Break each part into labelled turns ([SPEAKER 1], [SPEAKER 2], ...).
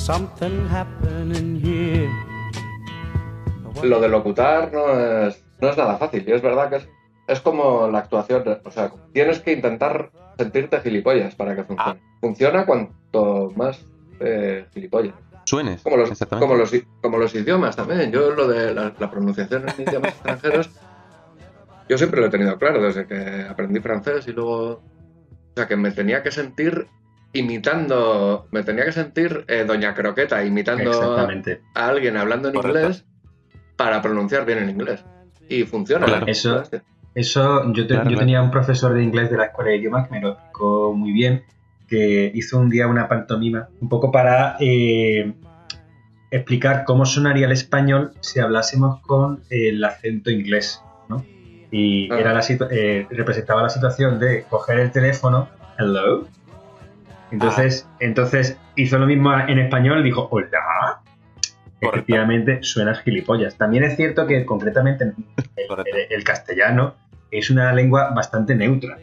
[SPEAKER 1] something happening here.
[SPEAKER 2] Lo de locutar no es nada fácil, y es verdad que es como la actuación, o sea, tienes que intentar sentirte gilipollas para que funcione. Funciona cuanto más gilipollas.
[SPEAKER 3] Suenes,
[SPEAKER 2] Como los idiomas también. Yo lo de la pronunciación en idiomas extranjeros, yo siempre lo he tenido claro desde que aprendí francés y luego... O sea, que me tenía que sentir Doña Croqueta imitando a alguien hablando en inglés para pronunciar bien en inglés. Y funciona.
[SPEAKER 4] Claro. Eso yo tenía un profesor de inglés de la escuela de idiomas que me lo explicó muy bien, que hizo un día una pantomima un poco para explicar cómo sonaría el español si hablásemos con el acento inglés, ¿no? Y representaba la situación de coger el teléfono, hello. Entonces hizo lo mismo en español y dijo, hola. Efectivamente, suenas gilipollas. También es cierto que concretamente el castellano es una lengua bastante neutra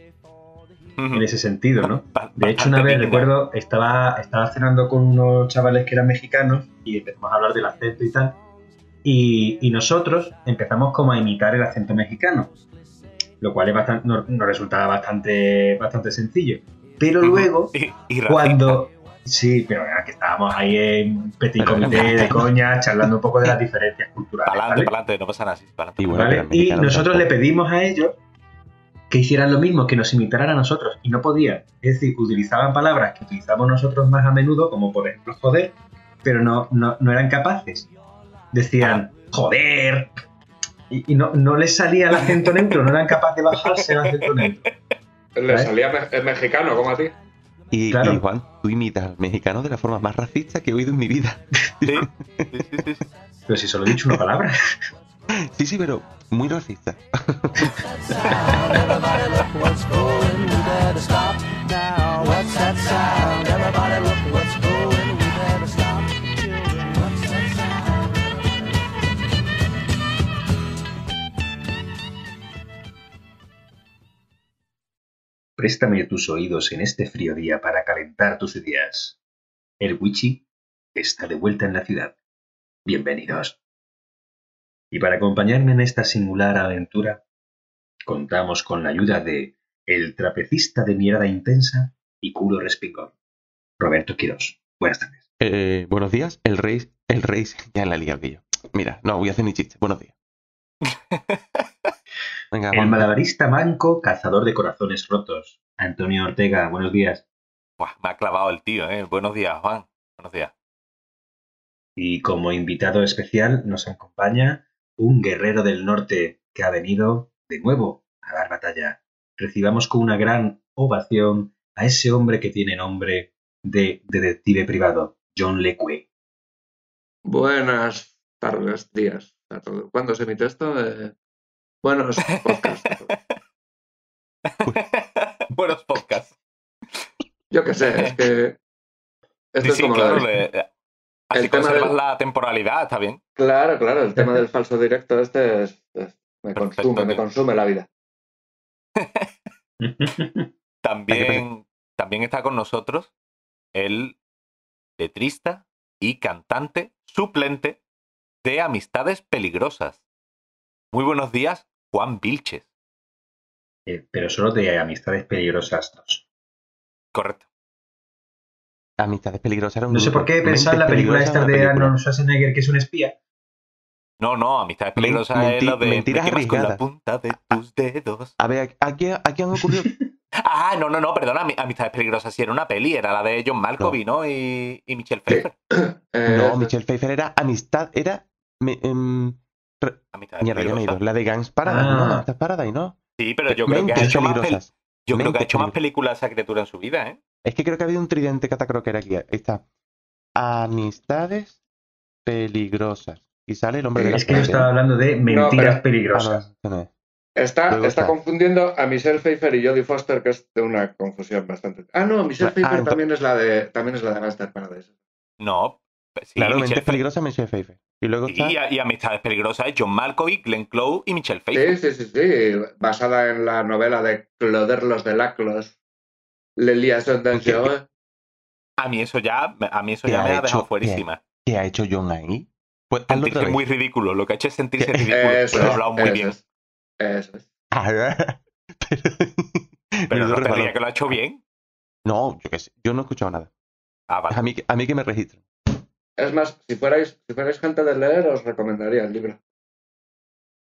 [SPEAKER 4] en ese sentido, ¿no? De hecho, una vez recuerdo, estaba cenando con unos chavales que eran mexicanos y empezamos a hablar del acento y tal. Y nosotros empezamos como a imitar el acento mexicano, lo cual nos resultaba bastante sencillo. Pero luego, cuando... Sí, pero era que estábamos ahí en petit comité de coña, charlando un poco de las diferencias culturales.
[SPEAKER 5] Pa'lante, no pasa nada.
[SPEAKER 4] ¿Vale? Y nosotros le pedimos a ellos que hicieran lo mismo, que nos imitaran a nosotros, y no podían. Es decir, utilizaban palabras que utilizamos nosotros más a menudo, como por ejemplo joder, pero no eran capaces. Decían, joder, y no les salía el acento neutro, no eran capaces de bajarse el acento neutro.
[SPEAKER 2] Le salía el mexicano, como a ti.
[SPEAKER 3] Y Juan, tú imitas al mexicano de la forma más racista que he oído en mi vida.
[SPEAKER 5] Sí.
[SPEAKER 4] Pero si solo he dicho una palabra.
[SPEAKER 3] Sí, pero muy racista.
[SPEAKER 4] Préstame tus oídos en este frío día para calentar tus ideas. El Wichi está de vuelta en la ciudad. Bienvenidos. Y para acompañarme en esta singular aventura, contamos con la ayuda de el trapecista de mirada intensa y culo respingón, Roberto Quirós. Buenas tardes.
[SPEAKER 3] Buenos días. El rey ya la he liado que yo. Mira, no, voy a hacer mi chiste. Buenos días. Venga,
[SPEAKER 4] el malabarista manco, cazador de corazones rotos, Antonio Ortega. Buenos días.
[SPEAKER 5] Buah, me ha clavado el tío, ¿eh? Buenos días, Juan. Buenos días.
[SPEAKER 4] Y como invitado especial nos acompaña un guerrero del norte que ha venido de nuevo a dar batalla. Recibamos con una gran ovación a ese hombre que tiene nombre de detective privado, John Le Quay.
[SPEAKER 2] Buenas tardes, días a todos. ¿Cuándo se emite esto? Buenos podcasts.
[SPEAKER 5] Buenos podcasts.
[SPEAKER 2] Yo qué sé, es que... Esto es como
[SPEAKER 5] claro, así conservas la temporalidad, está bien.
[SPEAKER 2] Claro, el tema del falso directo me consume la vida.
[SPEAKER 5] También está con nosotros el letrista y cantante suplente de Amistades Peligrosas. Muy buenos días, Juan Vilches.
[SPEAKER 4] Pero solo de Amistades Peligrosas 2.
[SPEAKER 5] Correcto.
[SPEAKER 3] Amistades Peligrosas era un
[SPEAKER 4] No sé por qué pensar en la película esta de Arnold Schwarzenegger, que es un espía.
[SPEAKER 5] No, Amistades Peligrosas es lo de
[SPEAKER 3] mentiras arriesgadas.
[SPEAKER 5] Con la punta de tus dedos.
[SPEAKER 3] A ver, aquí han ocurrido...
[SPEAKER 5] No, perdona, Amistades Peligrosas sí era una peli, era la de John Malkovich, ¿no? Y Michelle Pfeiffer.
[SPEAKER 3] No, Michelle Pfeiffer era Mierda, ya me he ido. La de Gangs Paradise, ¿no? Gangsta's Paradise, ¿no?
[SPEAKER 5] Sí, pero yo creo que ha hecho más películas esa criatura en su vida, ¿eh?
[SPEAKER 3] Es que creo que ha habido un tridente catacroquer aquí. Ahí está. Amistades Peligrosas. Y sale el hombre de la
[SPEAKER 4] Es que yo estaba hablando de Mentiras Peligrosas.
[SPEAKER 2] Está confundiendo a Michelle Pfeiffer y Jodie Foster, que es de una confusión bastante... Michelle Pfeiffer también es la de Gangsta's Paradise.
[SPEAKER 5] No, sí,
[SPEAKER 3] claro, Mentiras Peligrosas, Michelle Pfeiffer. Y luego
[SPEAKER 5] y Amistades Peligrosas es John Malkovich, Glenn Close y Michelle Pfeiffer.
[SPEAKER 2] Sí. Basada en la novela de Cloder los de Laclos, Le Liaison d'Angers.
[SPEAKER 5] A mí eso ya me ha
[SPEAKER 3] hecho-
[SPEAKER 5] dejado fuerísima.
[SPEAKER 3] ¿Qué ha hecho John ahí? Pues hazlo otra
[SPEAKER 5] Sentirse
[SPEAKER 3] vez.
[SPEAKER 5] muy ridículo. Lo que ha hecho es sentirse ridículo.
[SPEAKER 2] Eso
[SPEAKER 5] Pero ha
[SPEAKER 2] es,
[SPEAKER 5] hablado muy bien.
[SPEAKER 2] Eso es.
[SPEAKER 5] Pero no te
[SPEAKER 3] resbalón.
[SPEAKER 5] diría que lo ha hecho bien.
[SPEAKER 3] No, yo qué sé. Yo no he escuchado nada.
[SPEAKER 5] Ah, vale.
[SPEAKER 3] A mí que me registren.
[SPEAKER 2] Es más, si fuerais gente de leer, os recomendaría el libro.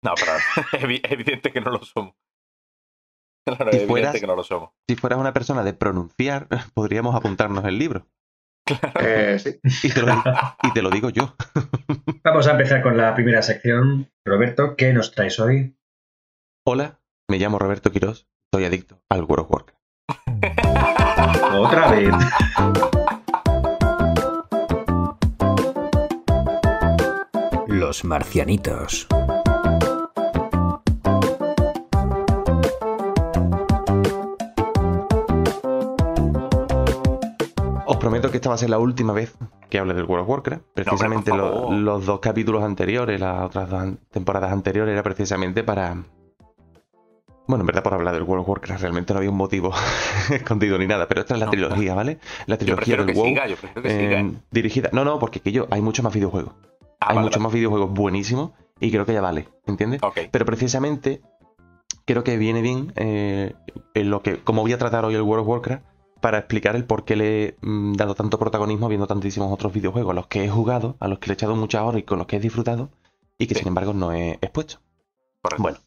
[SPEAKER 5] No, pero es evidente que no lo somos. Claro,
[SPEAKER 3] Si
[SPEAKER 5] es evidente
[SPEAKER 3] fueras-
[SPEAKER 5] que no lo somos.
[SPEAKER 3] Si fueras una persona de pronunciar, podríamos apuntarnos el libro.
[SPEAKER 2] Sí.
[SPEAKER 3] Y te lo digo yo.
[SPEAKER 4] Vamos a empezar con la primera sección. Roberto, ¿qué nos traes hoy?
[SPEAKER 3] Hola, me llamo Roberto Quirós. Soy adicto al World of Warcraft.
[SPEAKER 4] Otra vez.
[SPEAKER 6] Los marcianitos.
[SPEAKER 3] Os prometo que esta va a ser la última vez que hable del World of Warcraft. Precisamente
[SPEAKER 5] por favor.
[SPEAKER 3] los 2 capítulos anteriores, las otras 2 temporadas anteriores, era precisamente para... Bueno, en verdad por hablar del World of Warcraft realmente no había un motivo escondido ni nada, pero esta es la trilogía, ¿vale? La
[SPEAKER 5] Yo
[SPEAKER 3] trilogía
[SPEAKER 5] prefiero
[SPEAKER 3] del
[SPEAKER 5] que
[SPEAKER 3] WoW.
[SPEAKER 5] siga, yo prefiero que siga.
[SPEAKER 3] Dirigida... No, porque que hay muchos más videojuegos.
[SPEAKER 5] Ah,
[SPEAKER 3] Hay
[SPEAKER 5] vale,
[SPEAKER 3] muchos
[SPEAKER 5] vale.
[SPEAKER 3] más videojuegos buenísimos y creo que ya vale, ¿entiendes?
[SPEAKER 5] Ok,
[SPEAKER 3] Pero precisamente creo que viene bien en lo que, como voy a tratar hoy el World of Warcraft, para explicar el por qué le he dado tanto protagonismo viendo tantísimos otros videojuegos, a los que he jugado, a los que le he echado muchas horas y con los que he disfrutado, y que
[SPEAKER 5] Sí.
[SPEAKER 3] sin embargo no he expuesto.
[SPEAKER 5] correcto.
[SPEAKER 3] Bueno,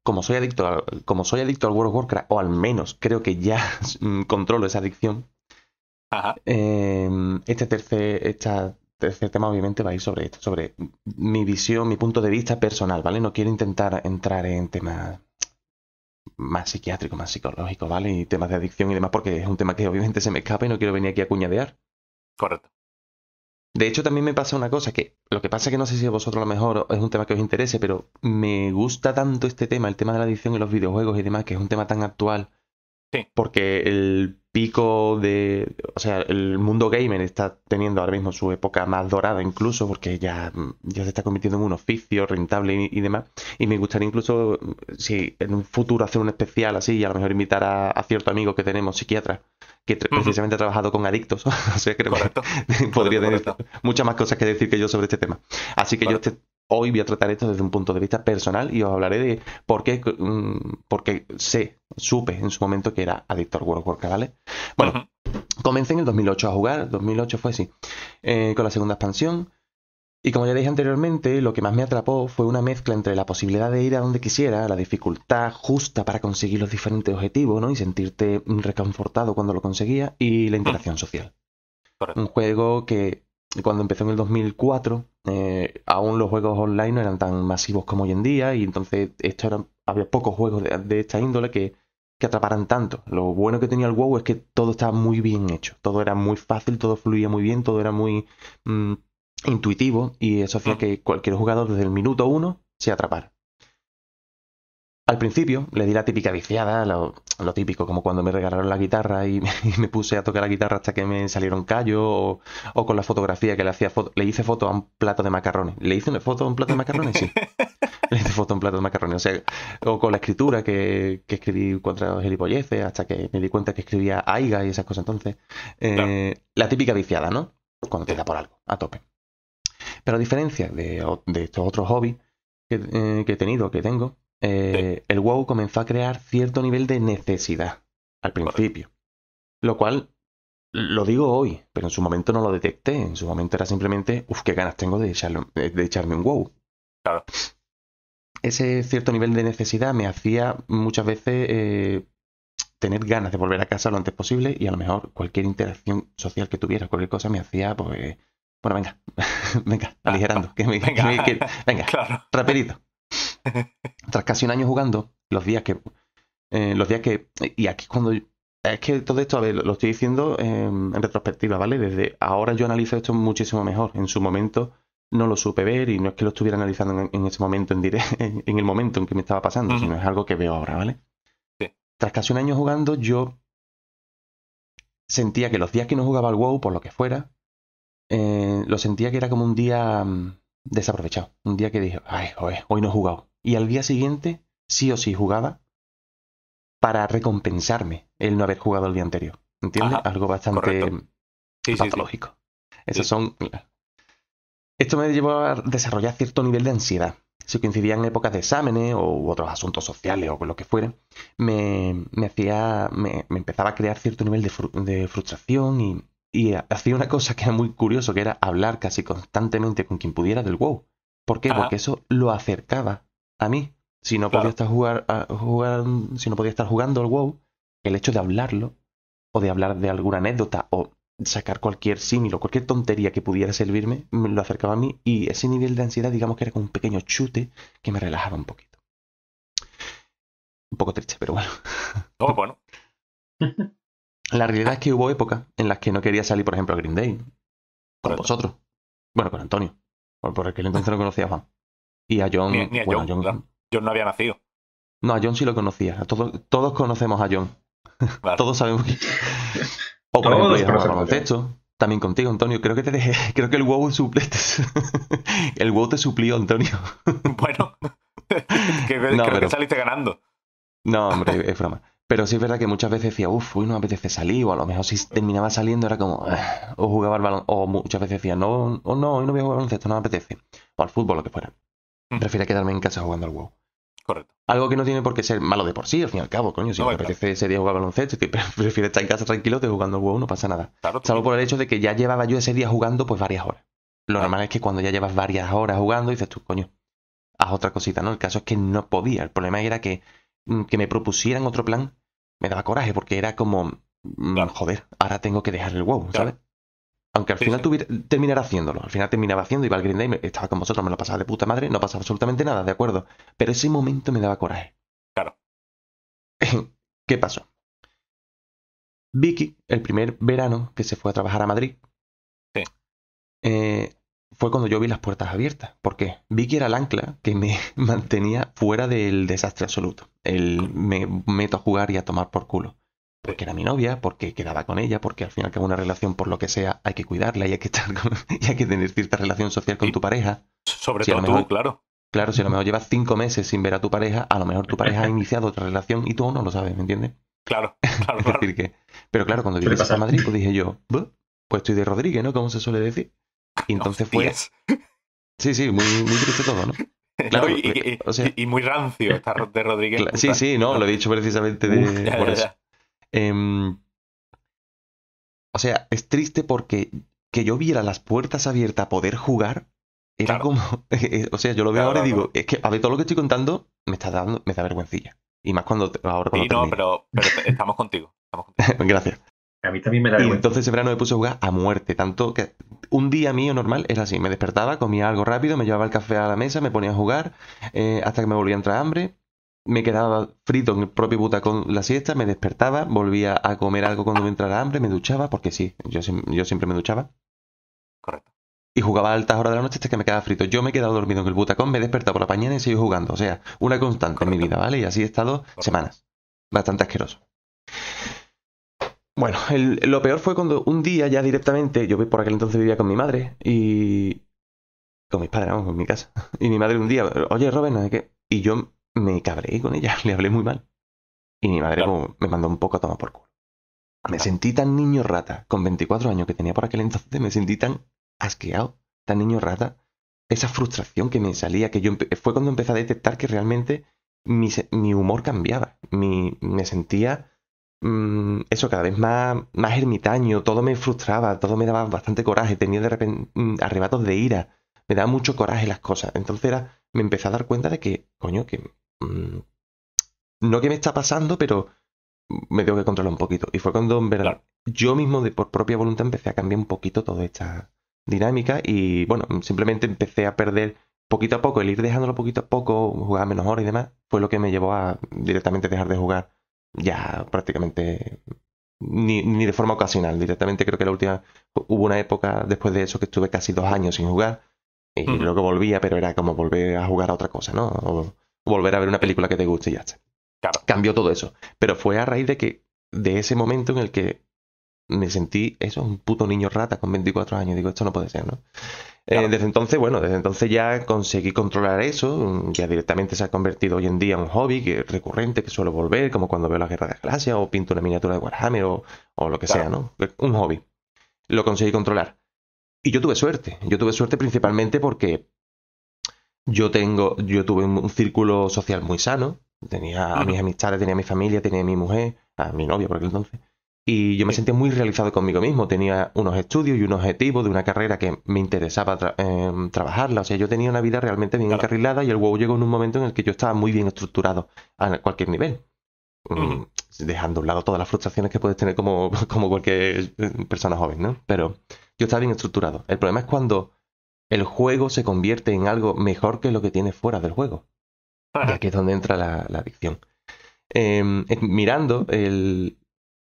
[SPEAKER 3] como soy adicto al World of Warcraft, o al menos creo que ya controlo esa adicción,
[SPEAKER 5] Ajá.
[SPEAKER 3] este tercer tema obviamente va a ir sobre esto, sobre mi visión, mi punto de vista personal, ¿vale? No quiero intentar entrar en temas más psiquiátricos, más psicológicos, ¿vale? Y temas de adicción y demás, porque es un tema que obviamente se me escapa y no quiero venir aquí a cuñadear.
[SPEAKER 5] Correcto.
[SPEAKER 3] De hecho, también me pasa una cosa, que lo que pasa es que no sé si a vosotros a lo mejor es un tema que os interese, pero me gusta tanto este tema, el tema de la adicción en los videojuegos y demás, que es un tema tan actual.
[SPEAKER 5] Sí.
[SPEAKER 3] Porque el pico de... O sea, el mundo gamer está teniendo ahora mismo su época más dorada incluso, porque ya se está convirtiendo en un oficio rentable y demás. Y me gustaría incluso, si en un futuro hacer un especial así, y a lo mejor invitar a cierto amigo que tenemos, psiquiatra, que precisamente ha trabajado con adictos. O sea, creo
[SPEAKER 5] Correcto.
[SPEAKER 3] que podría tener
[SPEAKER 5] Correcto.
[SPEAKER 3] muchas más cosas que decir que yo sobre este tema. Así que
[SPEAKER 5] Correcto.
[SPEAKER 3] yo hoy voy a tratar esto desde un punto de vista personal y os hablaré de por qué, porque supe en su momento que era adicto al World of Warcraft, ¿vale? Bueno,
[SPEAKER 5] Ujú.
[SPEAKER 3] comencé en el 2008 a jugar, 2008 fue así, con la segunda expansión. Y como ya dije anteriormente, lo que más me atrapó fue una mezcla entre la posibilidad de ir a donde quisiera, la dificultad justa para conseguir los diferentes objetivos, ¿no? Y sentirte reconfortado cuando lo conseguía, y la interacción social.
[SPEAKER 5] Correcto.
[SPEAKER 3] Un juego que cuando empezó en el 2004, aún los juegos online no eran tan masivos como hoy en día, y entonces había pocos juegos de esta índole que atraparan tanto. Lo bueno que tenía el WoW es que todo estaba muy bien hecho, todo era muy fácil, todo fluía muy bien, todo era muy intuitivo, y eso hacía que cualquier jugador desde el minuto 1 se atrapara. Al principio le di la típica viciada, lo típico, como cuando me regalaron la guitarra y me puse a tocar la guitarra hasta que me salieron callos, o con la fotografía que le hice foto a un plato de macarrones. ¿Le hice una foto a un plato de macarrones? Sí. Le hice foto a un plato de macarrones. O sea, o con la escritura que escribí contra gilipolleces, hasta que me di cuenta que escribía aiga y esas cosas. Entonces,
[SPEAKER 5] Claro.
[SPEAKER 3] la típica viciada, ¿no? Cuando te da por algo, a tope. Pero a diferencia de estos otros hobbies que he tenido, que tengo, el WoW comenzó a crear cierto nivel de necesidad al principio. Lo cual lo digo hoy, pero en su momento no lo detecté. En su momento era simplemente, qué ganas tengo de echarme un WoW.
[SPEAKER 5] Claro.
[SPEAKER 3] Ese cierto nivel de necesidad me hacía muchas veces tener ganas de volver a casa lo antes posible, y a lo mejor cualquier interacción social que tuviera, cualquier cosa me hacía, pues... Bueno, venga, venga, aligerando. Venga,
[SPEAKER 5] Claro.
[SPEAKER 3] rapidito. Tras casi un año jugando, los días que... Y aquí es cuando... Es que todo esto, a ver, lo estoy diciendo en retrospectiva, ¿vale? Desde ahora yo analizo esto muchísimo mejor. En su momento no lo supe ver, y no es que lo estuviera analizando en ese momento en el momento en que me estaba pasando, sino es algo que veo ahora, ¿vale?
[SPEAKER 5] Sí.
[SPEAKER 3] Tras casi un año jugando, yo sentía que los días que no jugaba al WoW, por lo que fuera, lo sentía que era como un día desaprovechado. Un día que dije, ay, joder, hoy no he jugado. Y al día siguiente, sí o sí jugaba para recompensarme el no haber jugado el día anterior. ¿entiendes?
[SPEAKER 5] Ajá,
[SPEAKER 3] Algo bastante
[SPEAKER 5] correcto. Sí, sí, sí.
[SPEAKER 3] patológico. Esas
[SPEAKER 5] Sí.
[SPEAKER 3] son... Esto me llevó a desarrollar cierto nivel de ansiedad. Si coincidía en épocas de exámenes o otros asuntos sociales o lo que fuera, me empezaba a crear cierto nivel de frustración y hacía una cosa que era muy curioso, que era hablar casi constantemente con quien pudiera del WoW. ¿Por qué?
[SPEAKER 5] Ajá.
[SPEAKER 3] Porque eso lo acercaba a mí. Si no
[SPEAKER 5] Claro.
[SPEAKER 3] podía si no podía estar jugando al WoW, el hecho de hablarlo o de hablar de alguna anécdota o sacar cualquier símil o cualquier tontería que pudiera servirme, me lo acercaba a mí y ese nivel de ansiedad, digamos que era como un pequeño chute que me relajaba un poquito. Un poco triste, pero bueno.
[SPEAKER 5] Oh, bueno.
[SPEAKER 3] La realidad es que hubo épocas en las que no quería salir, por ejemplo, a Green Day, con
[SPEAKER 5] Correcto.
[SPEAKER 3] vosotros. Bueno, con Antonio. Por aquel entonces no conocía a Juan. Y a John,
[SPEAKER 5] Ni a
[SPEAKER 3] bueno,
[SPEAKER 5] John, claro. John no había nacido.
[SPEAKER 3] No, a John sí lo conocía. Todos conocemos a John.
[SPEAKER 5] Claro.
[SPEAKER 3] Todos sabemos que... O por
[SPEAKER 4] Todos
[SPEAKER 3] ejemplo, ir a jugar
[SPEAKER 4] conocemos a
[SPEAKER 3] baloncesto. También contigo, Antonio. Creo que te dejé. Creo que el WoW el WoW te suplió, Antonio.
[SPEAKER 5] Bueno,
[SPEAKER 3] No,
[SPEAKER 5] creo
[SPEAKER 3] pero...
[SPEAKER 5] que saliste ganando.
[SPEAKER 3] No, hombre, es broma. Pero sí es verdad que muchas veces decía, uff, hoy no me apetece salir, o a lo mejor si terminaba saliendo era como, o jugaba al balón, o muchas veces decía, no, o no, hoy no voy a jugar al baloncesto, no me apetece. O al fútbol, lo que fuera. Prefiero quedarme en casa jugando al WoW.
[SPEAKER 5] Correcto.
[SPEAKER 3] Algo que no tiene por qué ser malo de por sí, al fin y al cabo, coño. Si
[SPEAKER 5] No,
[SPEAKER 3] te
[SPEAKER 5] claro.
[SPEAKER 3] apetece ese día jugar al baloncesto y prefieres estar en casa tranquilo, te jugando al WoW, no pasa nada.
[SPEAKER 5] Claro,
[SPEAKER 3] Salvo por el hecho de que ya llevaba yo ese día jugando pues varias horas. Lo normal es que cuando ya llevas varias horas jugando, dices tú, coño, haz otra cosita, ¿no? El caso es que no podía. El problema era que me propusieran otro plan me daba coraje, porque era como,
[SPEAKER 5] Claro.
[SPEAKER 3] joder, ahora tengo que dejar el WoW, ¿sabes?
[SPEAKER 5] Claro.
[SPEAKER 3] Aunque al
[SPEAKER 5] Sí,
[SPEAKER 3] final
[SPEAKER 5] sí.
[SPEAKER 3] terminara haciéndolo. Al final terminaba haciendo, iba al Green Day, estaba con vosotros, me lo pasaba de puta madre, no pasaba absolutamente nada, ¿de acuerdo? Pero ese momento me daba coraje.
[SPEAKER 5] Claro.
[SPEAKER 3] ¿Qué pasó? Vicky, el primer verano que se fue a trabajar a Madrid,
[SPEAKER 5] Sí.
[SPEAKER 3] fue cuando yo vi las puertas abiertas. ¿Por qué? Vicky era el ancla que me mantenía fuera del desastre absoluto. El me meto a jugar y a tomar por culo. Porque era mi novia, porque quedaba con ella, porque al final que una relación, por lo que sea, hay que cuidarla y hay que estar y hay que tener cierta relación social con
[SPEAKER 5] Sí.
[SPEAKER 3] tu pareja.
[SPEAKER 5] Sobre
[SPEAKER 3] Sí, a
[SPEAKER 5] todo
[SPEAKER 3] lo mejor-
[SPEAKER 5] tú, claro.
[SPEAKER 3] Claro, si a lo mejor llevas 5 meses sin ver a tu pareja, a lo mejor tu pareja ha iniciado otra relación y tú aún no lo sabes, ¿me entiendes?
[SPEAKER 5] Claro, claro,
[SPEAKER 3] Es
[SPEAKER 5] claro.
[SPEAKER 3] decir que... Pero claro, cuando
[SPEAKER 4] Suele
[SPEAKER 3] llegué a
[SPEAKER 4] pasar.
[SPEAKER 3] Madrid, pues dije yo, "Buh, pues estoy de Rodríguez, ¿no? Como se suele decir. Y entonces fue...
[SPEAKER 5] Hostias.
[SPEAKER 3] Sí, muy, muy triste todo, ¿no? Claro,
[SPEAKER 5] No, y,
[SPEAKER 3] o sea-
[SPEAKER 5] y muy rancio esta de Rodríguez.
[SPEAKER 3] Sí, no, lo he dicho precisamente de...
[SPEAKER 5] Uf, ya,
[SPEAKER 3] por
[SPEAKER 5] ya,
[SPEAKER 3] eso.
[SPEAKER 5] ya.
[SPEAKER 3] O sea, es triste porque que yo viera las puertas abiertas a poder jugar era
[SPEAKER 5] Claro.
[SPEAKER 3] como... o sea, yo lo veo
[SPEAKER 5] Claro,
[SPEAKER 3] ahora y
[SPEAKER 5] claro,
[SPEAKER 3] digo, es que a ver, todo lo que estoy contando me da vergüencilla. Y más ahora cuando
[SPEAKER 5] Sí, no,
[SPEAKER 3] termine.
[SPEAKER 5] pero estamos contigo. Estamos contigo.
[SPEAKER 3] Gracias.
[SPEAKER 4] A mí también me da
[SPEAKER 3] Y
[SPEAKER 4] vergüenza.
[SPEAKER 3] entonces ese verano me puse a jugar a muerte, tanto que un día mío normal era así, me despertaba, comía algo rápido, me llevaba el café a la mesa, me ponía a jugar, hasta que me volvía a entrar hambre, me quedaba frito en el propio butacón la siesta, me despertaba, volvía a comer algo cuando me entrara hambre, me duchaba, porque sí, yo siempre me duchaba,
[SPEAKER 5] Correcto.
[SPEAKER 3] y jugaba a altas horas de la noche hasta que me quedaba frito. Yo me he quedado dormido en el butacón, me he despertado por la mañana y sigo jugando, o sea, una constante en mi vida, ¿vale? Y así he estado semanas, bastante asqueroso. Bueno, lo peor fue cuando un día ya directamente, yo por aquel entonces vivía con mi madre y... Con mis padres, vamos, en mi casa. Y mi madre un día, oye, Robert, no sé qué. Y yo me cabreé con ella, le hablé muy mal. Y mi madre
[SPEAKER 5] Claro.
[SPEAKER 3] como, me mandó un poco a tomar por culo. Me sentí tan niño rata, con 24 años que tenía por aquel entonces, me sentí tan asqueado, tan niño rata. Esa frustración que me salía, que fue cuando empecé a detectar que realmente mi humor cambiaba. Me sentía... eso, cada vez más ermitaño, todo me frustraba, todo me daba bastante coraje, tenía de repente arrebatos de ira, me daba mucho coraje las cosas. Entonces me empecé a dar cuenta de que, coño, que no que me está pasando, pero me tengo que controlar un poquito. Y fue cuando, en verdad,
[SPEAKER 5] Claro.
[SPEAKER 3] yo mismo por propia voluntad empecé a cambiar un poquito toda esta dinámica y, bueno, simplemente empecé a perder poquito a poco, el ir dejándolo poquito a poco, jugar menos horas y demás, fue lo que me llevó a directamente dejar de jugar ya prácticamente ni de forma ocasional. Directamente creo que hubo una época después de eso que estuve casi 2 años sin jugar y
[SPEAKER 5] Ujú.
[SPEAKER 3] luego volvía, pero era como volver a jugar a otra cosa, ¿no? O volver a ver una película que te guste y ya está.
[SPEAKER 5] Claro.
[SPEAKER 3] Cambió todo eso. Pero fue a raíz de ese momento en el que me sentí, eso, un puto niño rata con 24 años. Digo, esto no puede ser, ¿no? Desde entonces ya conseguí controlar eso, ya directamente se ha convertido hoy en día en un hobby que es recurrente, que suelo volver, como cuando veo la Guerra de las Galaxias o pinto una miniatura de Warhammer o lo que sea, ¿no? Un hobby. Lo conseguí controlar. Y yo tuve suerte principalmente porque yo tuve un círculo social muy sano, tenía a mis amistades, tenía a mi familia, tenía a mi mujer, a mi novia por aquel entonces. Y yo me sentía muy realizado conmigo mismo. Tenía unos estudios y unos objetivos de una carrera que me interesaba trabajarla. O sea, yo tenía una vida realmente bien encarrilada y el WoW llegó en un momento en el que yo estaba muy bien estructurado a cualquier nivel. Dejando a un lado todas las frustraciones que puedes tener como cualquier persona joven, ¿no? Pero yo estaba bien estructurado. El problema es cuando el juego se convierte en algo mejor que lo que tienes fuera del juego. Y aquí es donde entra la adicción. Mirando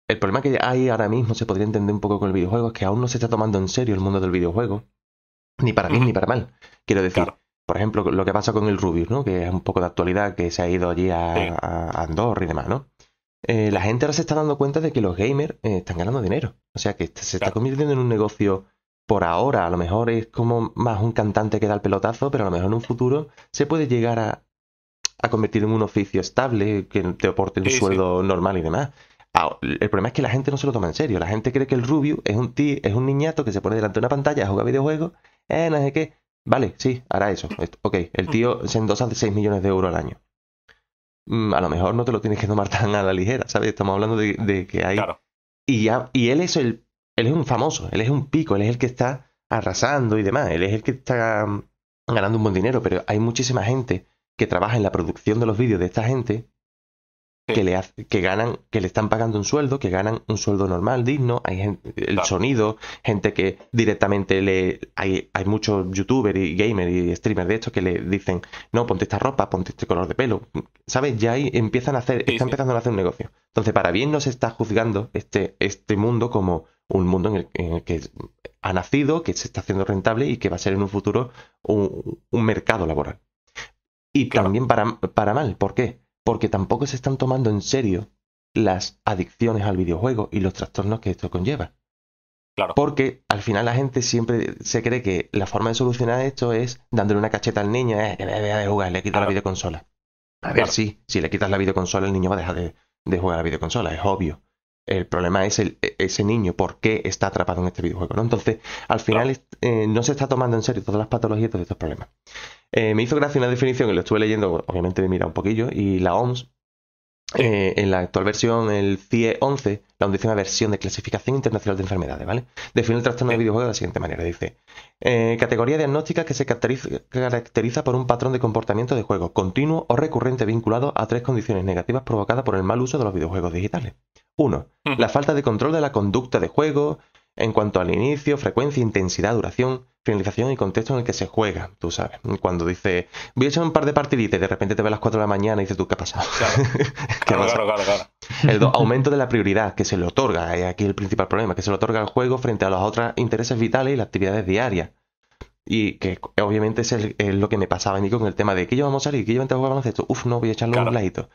[SPEAKER 3] el problema que hay ahora mismo, se podría entender un poco con el videojuego, es que aún no se está tomando en serio el mundo del videojuego, ni para bien ni para mal. Quiero decir, por ejemplo, lo que pasa con el Rubius, ¿no? Que es un poco de actualidad, que se ha ido allí a Andorra y demás, ¿no? La gente ahora se está dando cuenta de que los gamers están ganando dinero. O sea, que se está convirtiendo en un negocio por ahora. A lo mejor es como más un cantante que da el pelotazo, pero a lo mejor en un futuro se puede llegar a convertir en un oficio estable, que te aporte un sueldo normal y demás. El problema es que la gente no se lo toma en serio. La gente cree que el Rubius es un niñato que se pone delante de una pantalla a jugar videojuegos, no sé qué. Vale, sí, hará eso. Ok, el tío se endosa de 6 millones de euros al año. A lo mejor no te lo tienes que tomar tan a la ligera, ¿sabes? Estamos hablando de que hay... Claro. Y él es un famoso, él es un pico, él es el que está arrasando y demás, él es el que está ganando un buen dinero, pero hay muchísima gente que trabaja en la producción de los vídeos de esta gente que le están pagando un sueldo, que ganan un sueldo normal, digno. Hay gente, sonido, gente que directamente hay muchos youtubers y gamers y streamers de estos que le dicen, no, ponte esta ropa, ponte este color de pelo, ¿sabes? Ya ahí empezando a hacer un negocio. Entonces, para bien no se está juzgando este mundo como un mundo en el que ha nacido, que se está haciendo rentable y que va a ser en un futuro un mercado laboral. Y también para mal, ¿por qué? Porque tampoco se están tomando en serio las adicciones al videojuego y los trastornos que esto conlleva. Claro. Porque al final la gente siempre se cree que la forma de solucionar esto es dándole una cacheta al niño, que deja de jugar, le quita la videoconsola. A ver, sí, si le quitas la videoconsola, el niño va a dejar de jugar a la videoconsola, es obvio. El problema es ese niño, por qué está atrapado en este videojuego, ¿no? Entonces, al final no se está tomando en serio todas las patologías de estos problemas. Me hizo gracia una definición, y lo estuve leyendo, obviamente me he mirado un poquillo, y la OMS, en la actual versión, el CIE 11, la 11ª versión de Clasificación Internacional de Enfermedades, ¿vale? Define el trastorno de videojuego de la siguiente manera, dice: categoría diagnóstica que se caracteriza por un patrón de comportamiento de juego continuo o recurrente vinculado a 3 condiciones negativas provocadas por el mal uso de los videojuegos digitales. 1. La falta de control de la conducta de juego en cuanto al inicio, frecuencia, intensidad, duración, finalización y contexto en el que se juega. Tú sabes, cuando dice, voy a echar un par de partiditas y de repente te ves a las 4 de la mañana y dices tú, ¿qué ha pasado? Claro. El 2, aumento de la prioridad que se le otorga, es aquí el principal problema, que se le otorga al juego frente a los otros intereses vitales y las actividades diarias. Y que obviamente es lo que me pasaba a mí con el tema de que yo vamos a salir, que yo antes jugaba baloncesto, no voy a echarle un ladito.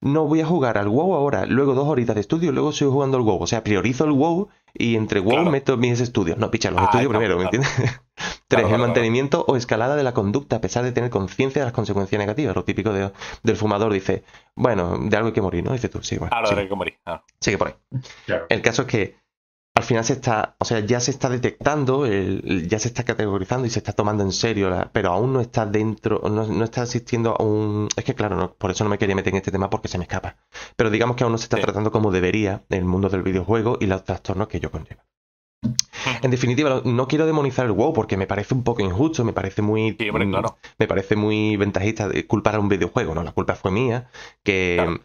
[SPEAKER 3] No voy a jugar al WoW ahora, luego 2 horitas de estudio, luego sigo jugando al WoW. O sea, priorizo el WoW y entre WoW meto mis estudios. No, picha, los estudios primero, ¿me entiendes? 3, el mantenimiento o escalada de la conducta a pesar de tener conciencia de las consecuencias negativas. Lo típico del fumador dice, bueno, de algo hay que morir, ¿no? Dices tú, sí, bueno.
[SPEAKER 5] Claro, hay que morir.
[SPEAKER 3] Sigue por ahí. Claro. El caso es que al final ya se está detectando, ya se está categorizando y se está tomando en serio, pero aún no está dentro, no está existiendo aún. Es que claro, por eso no me quería meter en este tema porque se me escapa. Pero digamos que aún no se está tratando como debería el mundo del videojuego y los trastornos que ello conlleva. En definitiva, no quiero demonizar el WoW porque me parece un poco injusto, me parece muy ventajista de culpar a un videojuego, ¿no? La culpa fue mía, que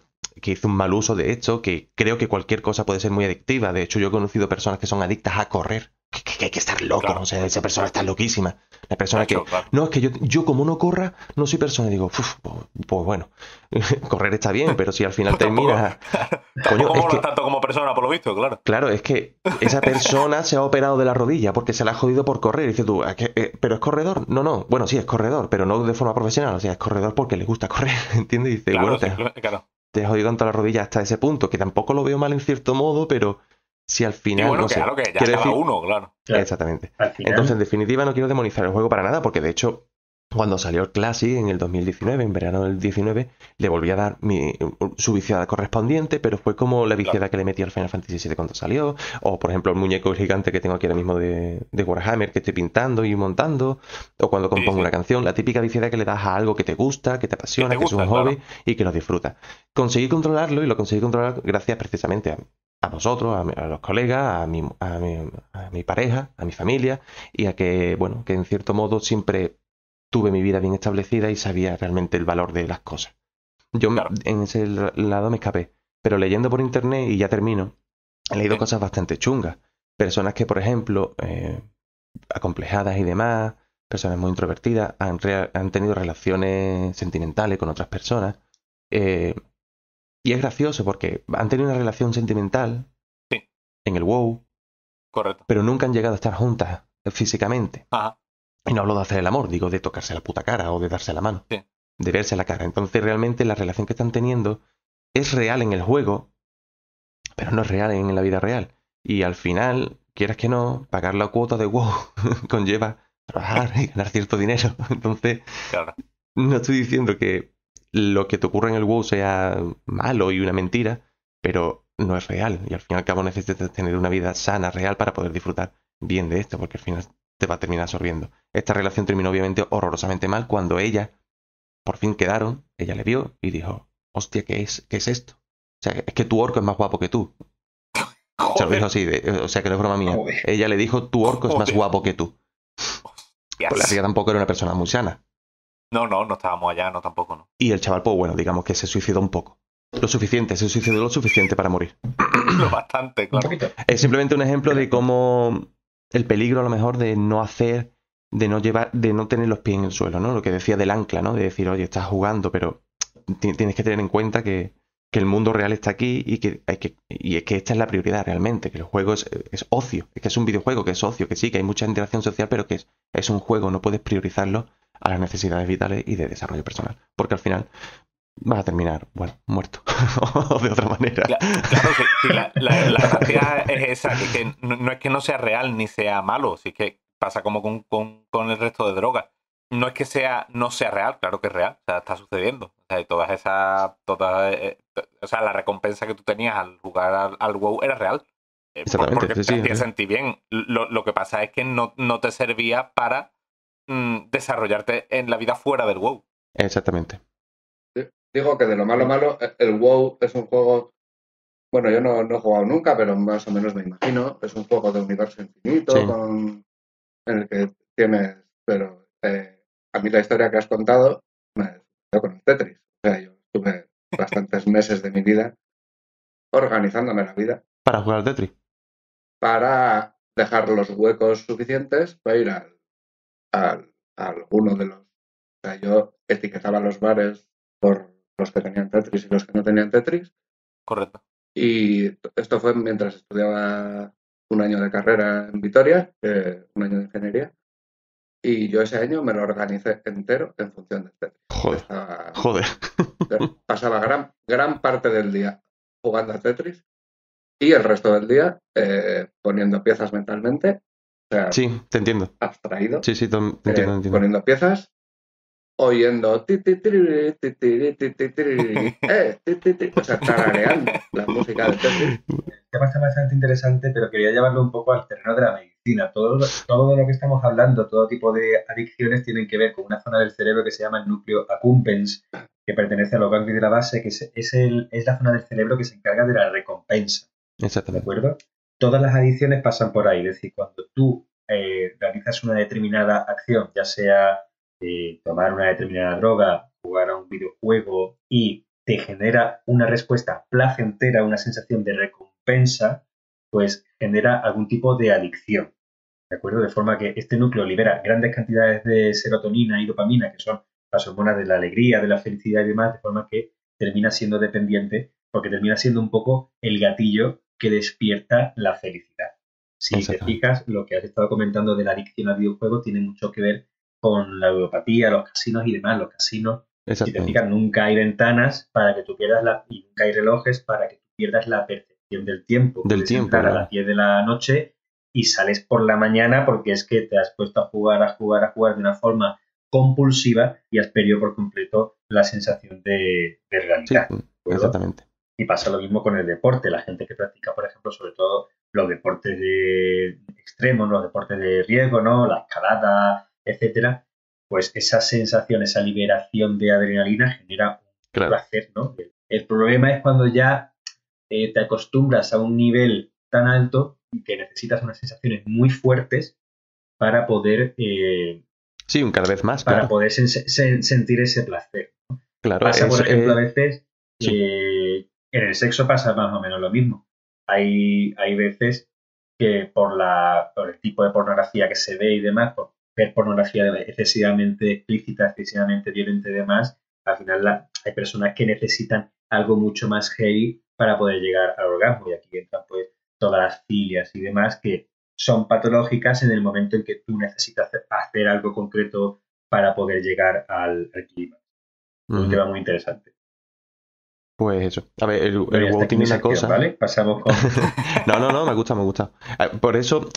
[SPEAKER 3] hizo un mal uso de esto, que creo que cualquier cosa puede ser muy adictiva. De hecho, yo he conocido personas que son adictas a correr. Que hay que estar loco, ¿no? O sea, esa persona está loquísima. La persona no, es que yo como no corra, no soy persona. Y digo, pues bueno, correr está bien, pero si al final terminas...
[SPEAKER 5] Coño, no tanto como persona, por lo visto, claro.
[SPEAKER 3] Claro, es que esa persona se ha operado de la rodilla porque se la ha jodido por correr. Y dices tú, ¿pero es corredor? No. Bueno, sí, es corredor, pero no de forma profesional. O sea, es corredor porque le gusta correr, ¿entiendes? Y dices,
[SPEAKER 5] claro,
[SPEAKER 3] bueno, te he jodido tanto la rodilla hasta ese punto, que tampoco lo veo mal en cierto modo, pero si al final...
[SPEAKER 5] Y bueno,
[SPEAKER 3] no sé,
[SPEAKER 5] claro, que ya
[SPEAKER 3] quiero
[SPEAKER 5] cada
[SPEAKER 3] decir-
[SPEAKER 5] uno, claro.
[SPEAKER 4] Claro.
[SPEAKER 3] Exactamente.
[SPEAKER 4] Al final,
[SPEAKER 3] Entonces, en definitiva, no quiero demonizar el juego para nada, porque de hecho, cuando salió el Classic en el 2019, en verano del 19, le volví a dar su viciada correspondiente, pero fue como la viciada que le metí al Final Fantasy VII cuando salió, o por ejemplo el muñeco gigante que tengo aquí ahora mismo de Warhammer que estoy pintando y montando, o cuando compongo una canción, la típica viciada que le das a algo que te gusta, que te apasiona, que es un hobby y que lo disfrutas. Conseguí controlarlo y lo conseguí controlar gracias precisamente a vosotros, a los colegas, a mi pareja, a mi familia, y a que, bueno, que en cierto modo siempre tuve mi vida bien establecida y sabía realmente el valor de las cosas. Yo en ese lado me escapé, pero leyendo por internet, y ya termino, he leído cosas bastante chungas. Personas que, por ejemplo, acomplejadas y demás, personas muy introvertidas, han tenido relaciones sentimentales con otras personas. Y es gracioso porque han tenido una relación sentimental en el WoW,
[SPEAKER 5] correcto,
[SPEAKER 3] pero nunca han llegado a estar juntas físicamente.
[SPEAKER 5] Ajá.
[SPEAKER 3] Y no hablo de hacer el amor, digo de tocarse la puta cara o de darse la mano, de verse la cara. Entonces realmente la relación que están teniendo es real en el juego, pero no es real en la vida real. Y al final, quieras que no, pagar la cuota de WoW conlleva trabajar y ganar cierto dinero. Entonces, no estoy diciendo que lo que te ocurre en el WoW sea malo y una mentira, pero no es real. Y al fin y al cabo necesitas tener una vida sana, real, para poder disfrutar bien de esto, porque al final te va a terminar absorbiendo. Esta relación terminó obviamente horrorosamente mal cuando ella, por fin quedaron, ella le vio y dijo, hostia, ¿qué es esto? O sea, es que tu orco es más guapo que tú. Se lo dijo así, o sea, que no es broma mía.
[SPEAKER 4] Joder.
[SPEAKER 3] Ella le dijo, tu orco es más guapo que tú. Pues la tía tampoco era una persona muy sana.
[SPEAKER 5] No estábamos allá, no, tampoco, no.
[SPEAKER 3] Y el chaval, pues bueno, digamos que se suicidó un poco. Lo suficiente, se suicidó lo suficiente para morir.
[SPEAKER 5] Lo bastante, claro.
[SPEAKER 3] Es simplemente un ejemplo de cómo el peligro a lo mejor de no hacer, de no llevar, de no tener los pies en el suelo, ¿no? Lo que decía del ancla, ¿no? De decir, oye, estás jugando, pero tienes que tener en cuenta que el mundo real está aquí y que es que esta es la prioridad realmente, que el juego es ocio, es que es un videojuego, que es ocio, que sí, que hay mucha interacción social, pero que es un juego, no puedes priorizarlo a las necesidades vitales y de desarrollo personal, porque al final vas a terminar, bueno, muerto, o de otra manera.
[SPEAKER 5] Claro, sí, la gracia es esa, que no es que no sea real ni sea malo, sí que pasa como con el resto de drogas. No es que no sea real, claro que es real, o sea, está sucediendo. O sea, o sea, la recompensa que tú tenías al jugar al WoW era real.
[SPEAKER 3] Exactamente,
[SPEAKER 5] porque te hacía sentir bien. Lo que pasa es que no te servía para desarrollarte en la vida fuera del WoW.
[SPEAKER 3] Exactamente.
[SPEAKER 2] Digo que de lo malo, el WoW es un juego... Bueno, yo no he jugado nunca, pero más o menos me imagino. Es un juego de universo infinito, en el que tienes... Pero a mí la historia que has contado me quedó con el Tetris. O sea, yo estuve bastantes meses de mi vida organizándome la vida.
[SPEAKER 3] ¿Para jugar al Tetris?
[SPEAKER 2] Para dejar los huecos suficientes para ir a alguno de los... O sea, yo etiquetaba los bares por los que tenían Tetris y los que no tenían Tetris.
[SPEAKER 5] Correcto.
[SPEAKER 2] Y esto fue mientras estudiaba un año de carrera en Vitoria, un año de ingeniería. Y yo ese año me lo organicé entero en función del Tetris.
[SPEAKER 3] Joder.
[SPEAKER 2] Pasaba gran parte del día jugando a Tetris y el resto del día poniendo piezas mentalmente. O sea,
[SPEAKER 3] sí, te entiendo.
[SPEAKER 2] Abstraído.
[SPEAKER 3] Sí, te entiendo.
[SPEAKER 2] Poniendo piezas, oyendo o sea, tarareando la música de Tetris.
[SPEAKER 4] El tema está bastante interesante, pero quería llevarlo un poco al terreno de la medicina. Todo de lo que estamos hablando, todo tipo de adicciones tienen que ver con una zona del cerebro que se llama el núcleo accumbens, que pertenece a los ganglios de la base, que es la zona del cerebro que se encarga de la recompensa.
[SPEAKER 3] Exactamente.
[SPEAKER 4] ¿De acuerdo? Todas las adicciones pasan por ahí. Es decir, cuando tú realizas una determinada acción, ya sea tomar una determinada droga, jugar a un videojuego y te genera una respuesta placentera, una sensación de recompensa, pues genera algún tipo de adicción. ¿De acuerdo? De forma que este núcleo libera grandes cantidades de serotonina y dopamina, que son las hormonas de la alegría, de la felicidad y demás, de forma que termina siendo dependiente, porque termina siendo un poco el gatillo que despierta la felicidad. Si te fijas, lo que has estado comentando de la adicción al videojuego tiene mucho que ver con la ludopatía, los casinos y demás. Los casinos, si te fijas, nunca hay ventanas para que tú pierdas y nunca hay relojes para que tú pierdas la percepción percepción del tiempo.
[SPEAKER 3] Del
[SPEAKER 4] Puedes
[SPEAKER 3] tiempo,
[SPEAKER 4] entrar a
[SPEAKER 3] claro.
[SPEAKER 4] las 10 de la noche y sales por la mañana porque es que te has puesto a jugar de una forma compulsiva y has perdido por completo la sensación de
[SPEAKER 3] Sí,
[SPEAKER 4] realidad. ¿De acuerdo?
[SPEAKER 3] exactamente.
[SPEAKER 4] Y pasa lo mismo con el deporte. La gente que practica, por ejemplo, sobre todo los deportes de extremos, los deportes de riesgo, ¿no? La escalada, etcétera, pues esa sensación, esa liberación de adrenalina genera un
[SPEAKER 3] Claro.
[SPEAKER 4] placer, ¿no? El problema es cuando ya te acostumbras a un nivel tan alto que necesitas unas sensaciones muy fuertes para poder,
[SPEAKER 3] Sí, cada vez más, claro.
[SPEAKER 4] sentir ese placer.
[SPEAKER 3] Claro,
[SPEAKER 4] Pasa, por ejemplo, a veces,
[SPEAKER 3] sí.
[SPEAKER 4] en el sexo pasa más o menos lo mismo. Hay veces que por el tipo de pornografía que se ve y demás, por ver pornografía excesivamente explícita, excesivamente violenta y demás, al final hay personas que necesitan algo mucho más heavy para poder llegar al orgasmo. Y aquí entran pues todas las filias y demás que son patológicas en el momento en que tú necesitas hacer algo concreto para poder llegar al clima. Un tema muy interesante.
[SPEAKER 3] Pues eso. A ver, el
[SPEAKER 4] Bueno,
[SPEAKER 3] WoW tiene una cosa.
[SPEAKER 4] ¿Vale? Pasamos con.
[SPEAKER 3] No, me gusta. Por eso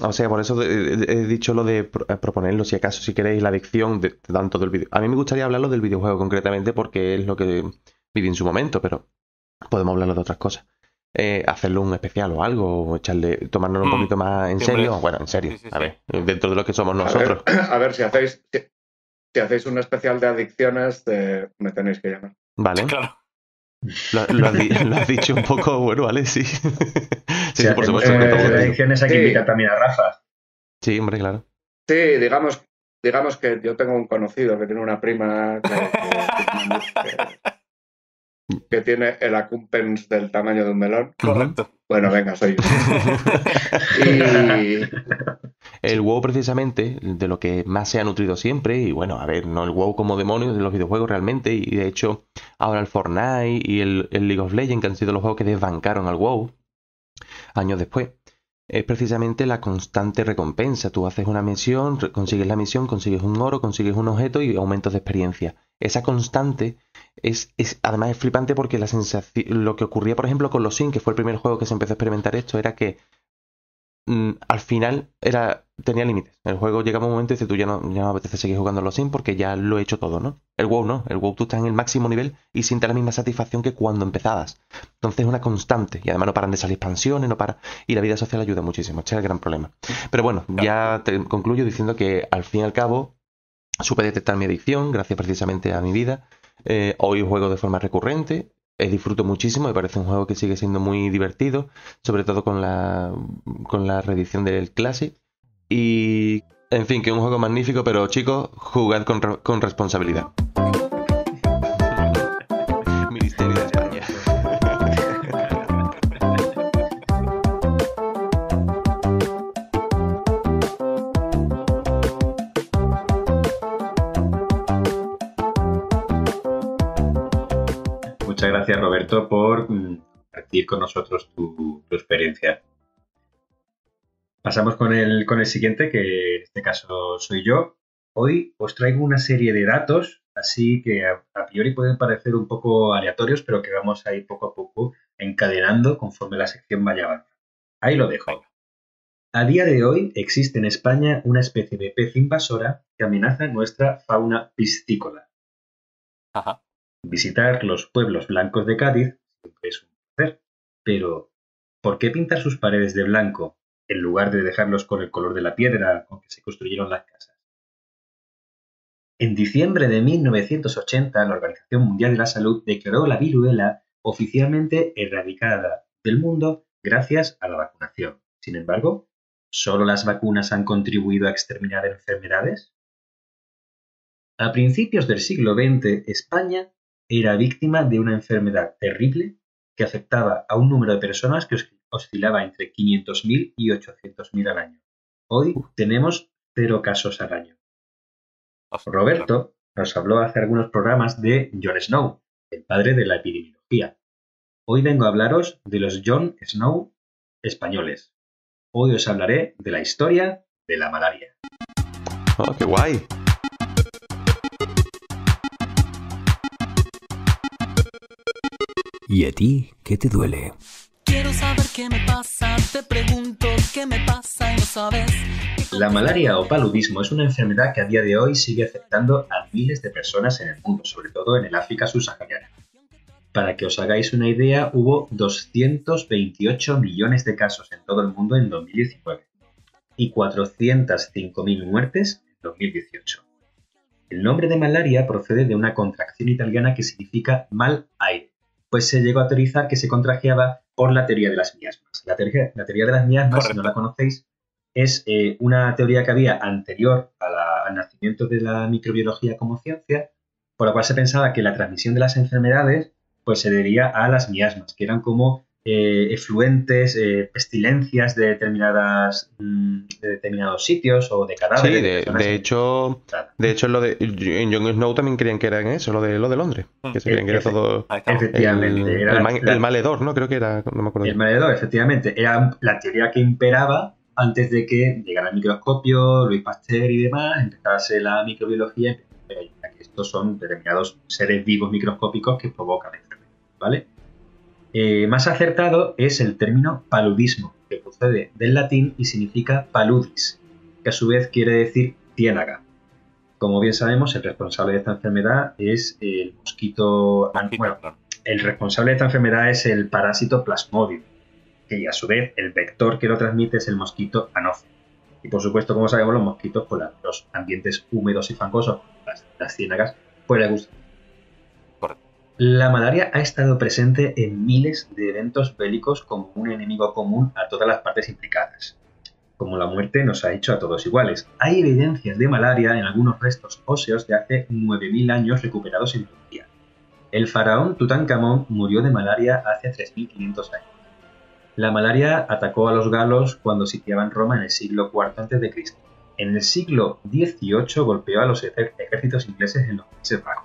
[SPEAKER 3] he dicho lo de proponerlo, si acaso, si queréis, la adicción de tanto del vídeo. A mí me gustaría hablarlo del videojuego concretamente porque es lo que viví en su momento, pero podemos hablarlo de otras cosas. Hacerlo un especial o algo, o tomárnoslo un poquito más en serio. Bueno, en serio,
[SPEAKER 5] Sí.
[SPEAKER 3] a ver, dentro de lo que somos nosotros.
[SPEAKER 2] A ver, si hacéis un especial de adicciones, me tenéis que llamar.
[SPEAKER 3] Vale.
[SPEAKER 5] Claro.
[SPEAKER 3] Lo has dicho un poco, bueno, vale, sí. Sí, por supuesto.
[SPEAKER 4] Adicciones hay que invitar también a Rafa.
[SPEAKER 3] Sí, hombre, claro.
[SPEAKER 2] Sí, digamos que yo tengo un conocido que tiene una prima que tiene el accumbens del tamaño de un melón.
[SPEAKER 5] Correcto.
[SPEAKER 2] Bueno, venga, soy yo. Y
[SPEAKER 3] El WoW precisamente, de lo que más se ha nutrido siempre, y bueno, a ver, no el WoW como demonio de los videojuegos realmente, y de hecho ahora el Fortnite y el League of Legends, que han sido los juegos que desbancaron al WoW años después, es precisamente la constante recompensa. Tú haces una misión, consigues la misión, consigues un oro, consigues un objeto y aumentos de experiencia. Esa constante además es flipante porque la sensación, lo que ocurría por ejemplo con los Sims, que fue el primer juego que se empezó a experimentar esto, era que al final tenía límites. El juego llegaba un momento y dice, tú ya no me apetece seguir jugando a los Sims porque ya lo he hecho todo, ¿no? El WoW no. El WoW tú estás en el máximo nivel y sientes la misma satisfacción que cuando empezabas. Entonces es una constante. Y además no paran de salir expansiones, no para. Y la vida social ayuda muchísimo. Este es el gran problema. Pero bueno, ya concluyo diciendo que al fin y al cabo supe detectar mi adicción gracias precisamente a mi vida. Hoy juego de forma recurrente. Disfruto muchísimo, me parece un juego que sigue siendo muy divertido, sobre todo con la reedición del Classic. Y, en fin, que es un juego magnífico, pero chicos, jugad con responsabilidad. Ministerio de España.
[SPEAKER 4] Muchas gracias, Roberto, por compartir con nosotros tu experiencia. Pasamos con el siguiente, que en este caso soy yo. Hoy os traigo una serie de datos, así que a priori pueden parecer un poco aleatorios, pero que vamos a ir poco a poco encadenando conforme la sección vaya avanzando. Ahí lo dejo. A día de hoy existe en España una especie de pez invasora que amenaza nuestra fauna piscícola.
[SPEAKER 5] Ajá.
[SPEAKER 4] Visitar los pueblos blancos de Cádiz siempre es un placer, pero ¿por qué pintar sus paredes de blanco en lugar de dejarlos con el color de la piedra con que se construyeron las casas? En diciembre de 1980, la Organización Mundial de la Salud declaró la viruela oficialmente erradicada del mundo gracias a la vacunación. Sin embargo, ¿solo las vacunas han contribuido a exterminar enfermedades? A principios del siglo XX, España era víctima de una enfermedad terrible que afectaba a un número de personas que oscilaba entre 500.000 y 800.000 al año. Hoy tenemos 0 casos al año. Roberto nos habló hace algunos programas de Jon Snow, el padre de la epidemiología. Hoy vengo a hablaros de los Jon Snow españoles. Hoy os hablaré de la historia de la malaria.
[SPEAKER 3] ¡Oh, qué guay!
[SPEAKER 6] ¿Y a ti qué te duele?
[SPEAKER 7] Quiero saber ¿Qué me pasa? Te pregunto, ¿qué me pasa? Y no sabes.
[SPEAKER 4] La malaria o paludismo es una enfermedad que a día de hoy sigue afectando a miles de personas en el mundo, sobre todo en el África subsahariana. Para que os hagáis una idea, hubo 228 millones de casos en todo el mundo en 2019 y 405.000 muertes en 2018. El nombre de malaria procede de una contracción italiana que significa mal aire, pues se llegó a teorizar que se contagiaba por la teoría de las miasmas. La teoría de las miasmas, correcto, si no la conocéis, es una teoría que había anterior al nacimiento de la microbiología como ciencia, por la cual se pensaba que la transmisión de las enfermedades pues se debía a las miasmas, que eran como efluentes, pestilencias de determinados sitios o de cadáveres.
[SPEAKER 3] Sí, de hecho, en Jon Snow también creían que eran eso, lo de Londres, que se creían que era todo
[SPEAKER 4] efectivamente,
[SPEAKER 3] el maledor, ¿no? Creo que era, no me acuerdo.
[SPEAKER 4] El maledor, efectivamente, era la teoría que imperaba antes de que llegara el microscopio, Louis Pasteur y demás, empezase la microbiología, pero que estos son determinados seres vivos microscópicos que provocan enfermedades, ¿vale? Más acertado es el término paludismo, que procede del latín y significa paludis, que a su vez quiere decir ciénaga. Como bien sabemos, el responsable de esta enfermedad es el mosquito. Bueno, el responsable de esta enfermedad es el parásito Plasmodium, que a su vez el vector que lo transmite es el mosquito Anopheles. Y por supuesto, como sabemos, los mosquitos, por los ambientes húmedos y fangosos, las ciénagas, pues les gustan. La malaria ha estado presente en miles de eventos bélicos como un enemigo común a todas las partes implicadas. Como la muerte nos ha hecho a todos iguales. Hay evidencias de malaria en algunos restos óseos de hace 9.000 años recuperados en Turquía. El faraón Tutankamón murió de malaria hace 3.500 años. La malaria atacó a los galos cuando sitiaban Roma en el siglo IV a.C. En el siglo XVIII golpeó a los ejércitos ingleses en los Países Bajos.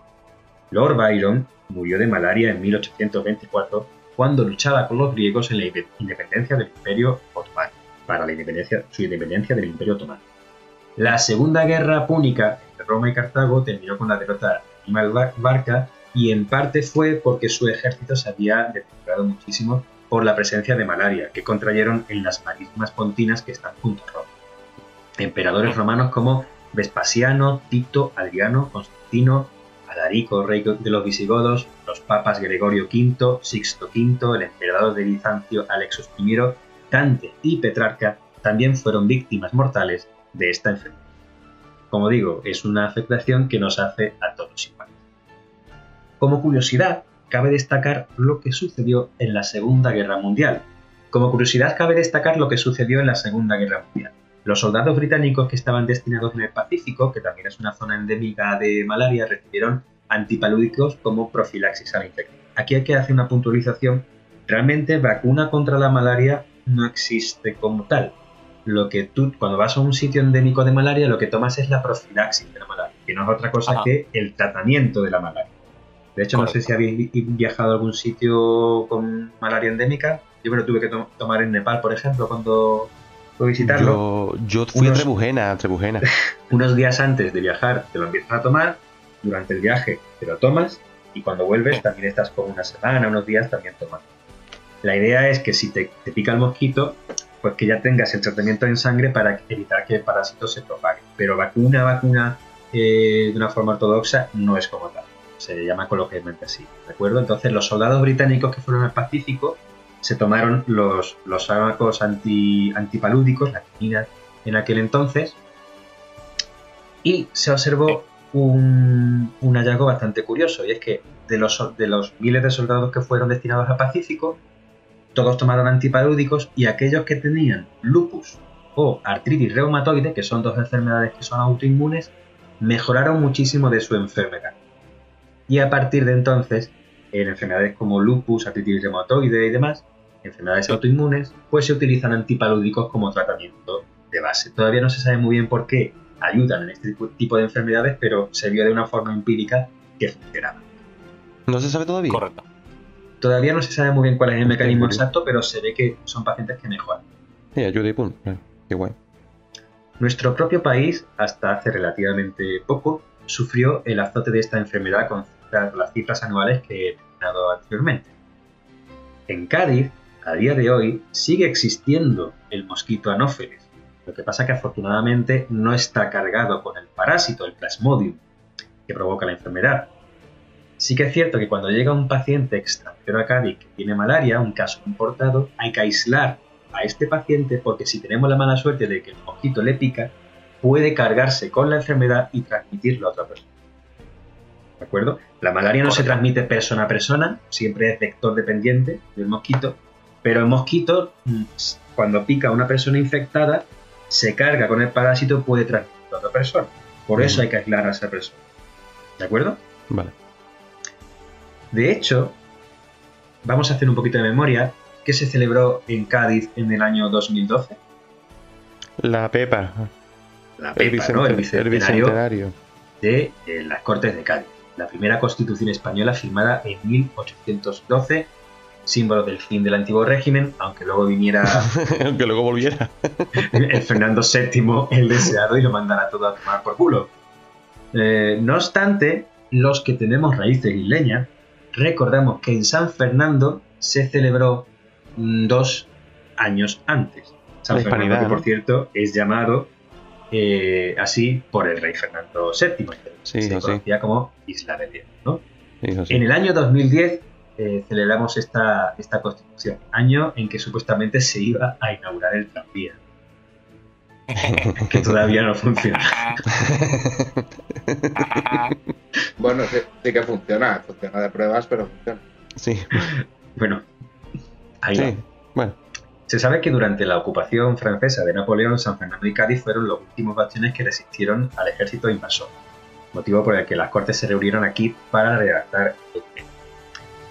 [SPEAKER 4] Lord Byron murió de malaria en 1824 cuando luchaba con los griegos en la independencia del Imperio Otomano, para su independencia del Imperio Otomano. La Segunda Guerra Púnica entre Roma y Cartago terminó con la derrota de Aníbal Barca y en parte fue porque su ejército se había deteriorado muchísimo por la presencia de malaria que contrayeron en las marismas pontinas que están junto a Roma. Emperadores romanos como Vespasiano, Tito, Adriano, Constantino, Alarico, rey de los visigodos, los papas Gregorio V, Sixto V, el emperador de Bizancio Alexos I, Dante y Petrarca también fueron víctimas mortales de esta enfermedad. Como digo, es una afectación que nos hace a todos iguales. Como curiosidad, cabe destacar lo que sucedió en la Segunda Guerra Mundial. Los soldados británicos que estaban destinados en el Pacífico, que también es una zona endémica de malaria, recibieron antipalúdicos como profilaxis a la infección. Aquí hay que hacer una puntualización. Realmente vacuna contra la malaria no existe como tal. Lo que tú, cuando vas a un sitio endémico de malaria, lo que tomas es la profilaxis de la malaria, que no es otra cosa que el tratamiento de la malaria. De hecho, correcto, no sé si habéis viajado a algún sitio con malaria endémica. Yo me lo tuve que tomar en Nepal, por ejemplo, cuando visitarlo.
[SPEAKER 3] Yo fui a Trebujena.
[SPEAKER 4] Unos días antes de viajar te lo empiezas a tomar, durante el viaje te lo tomas y cuando vuelves también estás por una semana, unos días también tomando. La idea es que si te pica el mosquito, pues que ya tengas el tratamiento en sangre para evitar que el parásito se propague. Pero vacuna de una forma ortodoxa no es como tal. Se llama coloquialmente así, ¿de acuerdo? Entonces los soldados británicos que fueron al Pacífico se tomaron los fármacos antipalúdicos, la quinina en aquel entonces, y se observó un hallazgo bastante curioso, y es que de los miles de soldados que fueron destinados al Pacífico, todos tomaron antipalúdicos y aquellos que tenían lupus o artritis reumatoide, que son dos enfermedades que son autoinmunes, mejoraron muchísimo de su enfermedad. Y a partir de entonces, en enfermedades como lupus, artritis reumatoide y demás, enfermedades autoinmunes, pues se utilizan antipalúdicos como tratamiento de base. Todavía no se sabe muy bien por qué ayudan en este tipo de enfermedades, pero se vio de una forma empírica que funcionaba.
[SPEAKER 3] ¿No se sabe todavía?
[SPEAKER 5] Correcto.
[SPEAKER 4] Todavía no se sabe muy bien cuál es el mecanismo exacto, pero se ve que son pacientes que mejoran.
[SPEAKER 3] Sí, ayuda y pum. Qué guay.
[SPEAKER 4] Nuestro propio país, hasta hace relativamente poco, sufrió el azote de esta enfermedad con las cifras anuales que he mencionado anteriormente. En Cádiz, a día de hoy sigue existiendo el mosquito Anopheles. Lo que pasa es que afortunadamente no está cargado con el parásito, el Plasmodium, que provoca la enfermedad. Sí que es cierto que cuando llega un paciente extranjero a Cádiz que tiene malaria, un caso importado, hay que aislar a este paciente porque si tenemos la mala suerte de que el mosquito le pica, puede cargarse con la enfermedad y transmitirlo a otra persona. ¿De acuerdo? La malaria no se transmite persona a persona, siempre es vector dependiente del mosquito, pero el mosquito, cuando pica a una persona infectada, se carga con el parásito, puede transmitirlo a otra persona. Por eso hay que aislar a esa persona. ¿De acuerdo?
[SPEAKER 3] Vale.
[SPEAKER 4] De hecho, vamos a hacer un poquito de memoria. ¿Qué se celebró en Cádiz en el año 2012?
[SPEAKER 3] La Pepa.
[SPEAKER 4] La Pepa, ¿no? El bicentenario
[SPEAKER 3] bicentenario
[SPEAKER 4] de las Cortes de Cádiz. La primera Constitución española firmada en 1812, símbolo del fin del antiguo régimen, aunque luego viniera
[SPEAKER 3] aunque luego volviera
[SPEAKER 4] el Fernando VII, el deseado, y lo mandara todo a tomar por culo. No obstante, los que tenemos raíces isleñas, recordamos que en San Fernando se celebró 2 años antes. San Fernando, que por cierto es llamado así por el rey Fernando VII, que se conocía como Isla de Dios, ¿no? Sí. En el año 2010 celebramos esta Constitución, año en que supuestamente se iba a inaugurar el tranvía, que todavía no funciona.
[SPEAKER 2] Bueno, sí que funciona de pruebas, pero funciona.
[SPEAKER 3] Sí.
[SPEAKER 4] Bueno, ahí
[SPEAKER 3] sí.
[SPEAKER 4] va.
[SPEAKER 3] Bueno.
[SPEAKER 4] Se sabe que durante la ocupación francesa de Napoleón, San Fernando y Cádiz fueron los últimos bastiones que resistieron al ejército invasor, motivo por el que las Cortes se reunieron aquí para redactar el plan.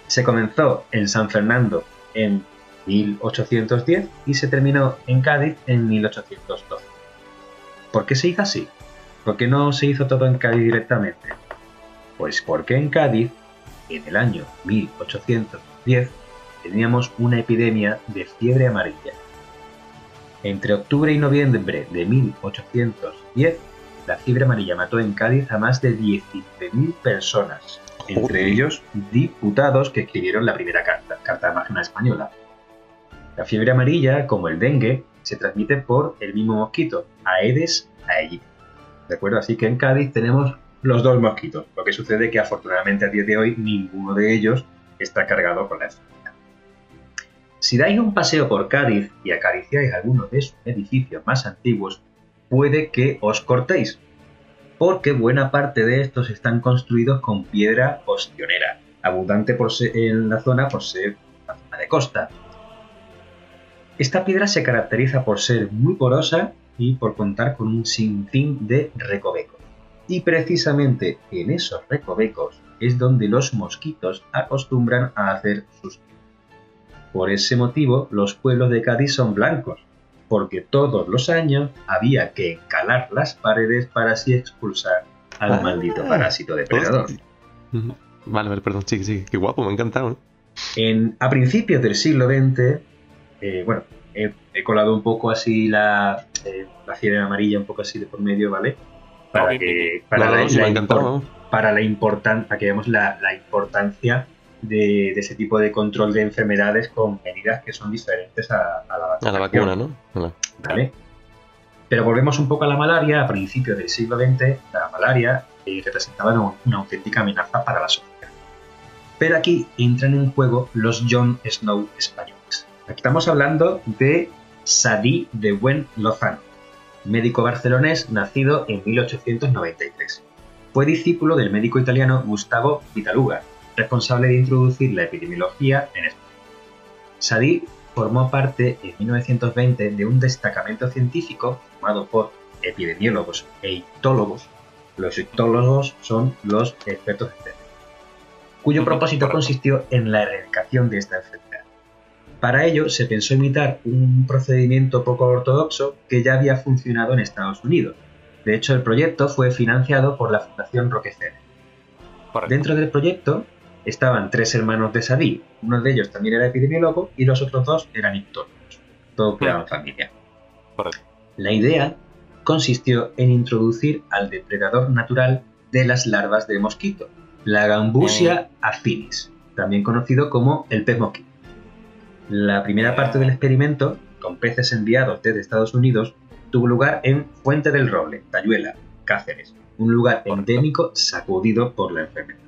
[SPEAKER 4] Se comenzó en San Fernando en 1810 y se terminó en Cádiz en 1812. ¿Por qué se hizo así? ¿Por qué no se hizo todo en Cádiz directamente? Pues porque en Cádiz, en el año 1810, teníamos una epidemia de fiebre amarilla. Entre octubre y noviembre de 1810, la fiebre amarilla mató en Cádiz a más de 19.000 personas, entre ellos diputados que escribieron la primera Carta Magna Española. La fiebre amarilla, como el dengue, se transmite por el mismo mosquito, Aedes aegypti. ¿De acuerdo? Así que en Cádiz tenemos los 2 mosquitos. Lo que sucede es que afortunadamente a día de hoy ninguno de ellos está cargado con la enfermedad. Si dais un paseo por Cádiz y acariciáis algunos de sus edificios más antiguos, puede que os cortéis, porque buena parte de estos están construidos con piedra ostionera, abundante en la zona por ser una zona de costa. Esta piedra se caracteriza por ser muy porosa y por contar con un sinfín de recovecos. Y precisamente en esos recovecos es donde los mosquitos acostumbran a hacer sus nidos. Por ese motivo, los pueblos de Cádiz son blancos, porque todos los años había que encalar las paredes para así expulsar al maldito parásito depredador.
[SPEAKER 3] Vale, perdón, sí, qué guapo, me ha encantado, ¿no?
[SPEAKER 4] A principios del siglo XX, he colado un poco así la fiebre amarilla, un poco así de por medio, ¿vale? Para que veamos la importancia de ese tipo de control de enfermedades con medidas que son diferentes a la
[SPEAKER 3] vacuna, ¿no?
[SPEAKER 4] ¿Vale? Pero volvemos un poco a la malaria. A principios del siglo XX, la malaria representaba una auténtica amenaza para la sociedad. Pero aquí entran en juego los John Snow españoles. Aquí estamos hablando de Sadí de Buen Lozano, médico barcelonés nacido en 1893. Fue discípulo del médico italiano Gustavo Vitaluga, responsable de introducir la epidemiología en España. Sadí formó parte en 1920 de un destacamento científico formado por epidemiólogos e ictólogos. Los ictólogos son los expertos en tema, cuyo propósito consistió en la erradicación de esta enfermedad. Para ello se pensó imitar un procedimiento poco ortodoxo que ya había funcionado en Estados Unidos. De hecho, el proyecto fue financiado por la Fundación Rockefeller. Dentro del proyecto estaban 3 hermanos de Sadí, uno de ellos también era epidemiólogo y los otros 2 eran ictólogos. Todos creaban familia. La idea consistió en introducir al depredador natural de las larvas de mosquito, la Gambusia affinis, también conocido como el pez mosquito. La primera parte del experimento, con peces enviados desde Estados Unidos, tuvo lugar en Fuente del Roble, Tayuela, Cáceres, un lugar endémico sacudido por la enfermedad.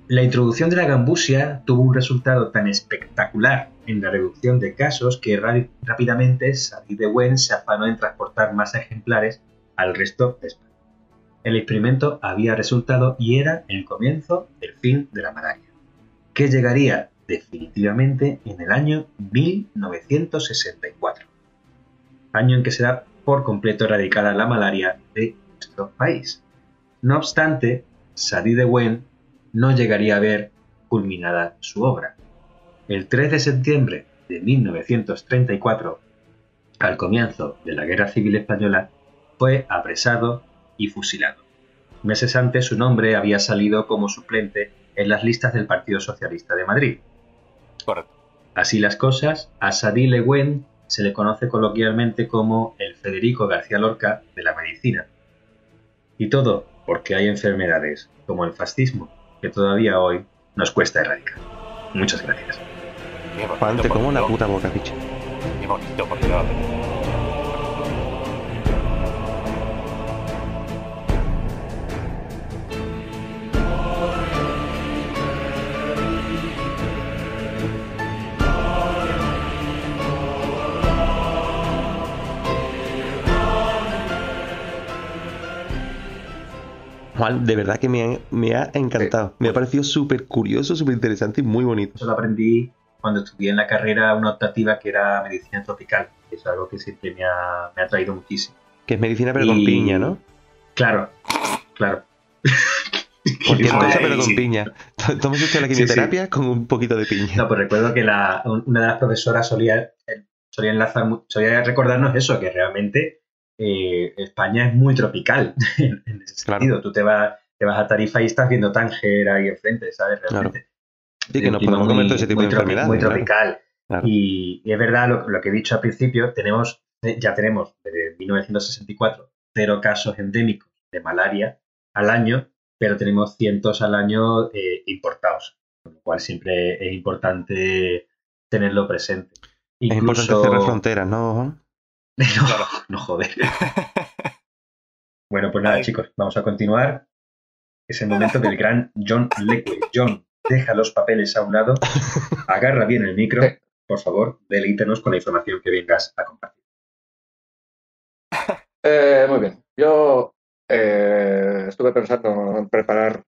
[SPEAKER 4] La introducción de la gambusia tuvo un resultado tan espectacular en la reducción de casos que rápidamente Sadie de Wen se afanó en transportar más ejemplares al resto de España. El experimento había resultado y era el comienzo del fin de la malaria, que llegaría definitivamente en el año 1964, año en que será por completo erradicada la malaria de nuestro país. No obstante, Sadie de Wen no llegaría a ver culminada su obra. El 3 de septiembre de 1934, al comienzo de la Guerra Civil Española, fue apresado y fusilado. Meses antes su nombre había salido como suplente en las listas del Partido Socialista de Madrid.
[SPEAKER 5] Correcto.
[SPEAKER 4] Así las cosas, a Sadie Le Guin se le conoce coloquialmente como el Federico García Lorca de la medicina. Y todo porque hay enfermedades, como el fascismo, que todavía hoy nos cuesta erradicar. Muchas gracias.
[SPEAKER 3] Pante como una puta boca, picha.
[SPEAKER 5] Qué bonito, por Dios.
[SPEAKER 3] Juan, de verdad que me ha encantado. Me ha parecido súper curioso, súper interesante y muy bonito.
[SPEAKER 4] Eso lo aprendí cuando estudié en la carrera una optativa que era medicina tropical. Que es algo que siempre me ha atraído muchísimo.
[SPEAKER 3] Que es medicina pero con piña, ¿no?
[SPEAKER 4] Claro, claro.
[SPEAKER 3] Cualquier cosa pero con piña. Tomas usted la quimioterapia sí. Con un poquito de piña.
[SPEAKER 4] No, pues recuerdo que una de las profesoras solía recordarnos eso, que realmente España es muy tropical en ese sentido. Claro. Tú te vas a Tarifa y estás viendo Tánger ahí enfrente, ¿sabes? Realmente.
[SPEAKER 3] Claro. Sí, que nos podemos comer todo ese tipo de enfermedades.
[SPEAKER 4] Muy tropical.
[SPEAKER 3] Claro.
[SPEAKER 4] Y es verdad lo que he dicho al principio, ya tenemos desde 1964 0 casos endémicos de malaria al año, pero tenemos cientos al año importados, con lo cual siempre es importante tenerlo presente.
[SPEAKER 3] Incluso... Es importante cerrar fronteras, ¿no, Juan?
[SPEAKER 4] No, joder. Bueno, pues nada, chicos, vamos a continuar. Es el momento del gran John Leque. John, deja los papeles a un lado, agarra bien el micro, por favor, deleítenos con la información que vengas a compartir.
[SPEAKER 2] Muy bien. Yo estuve pensando en preparar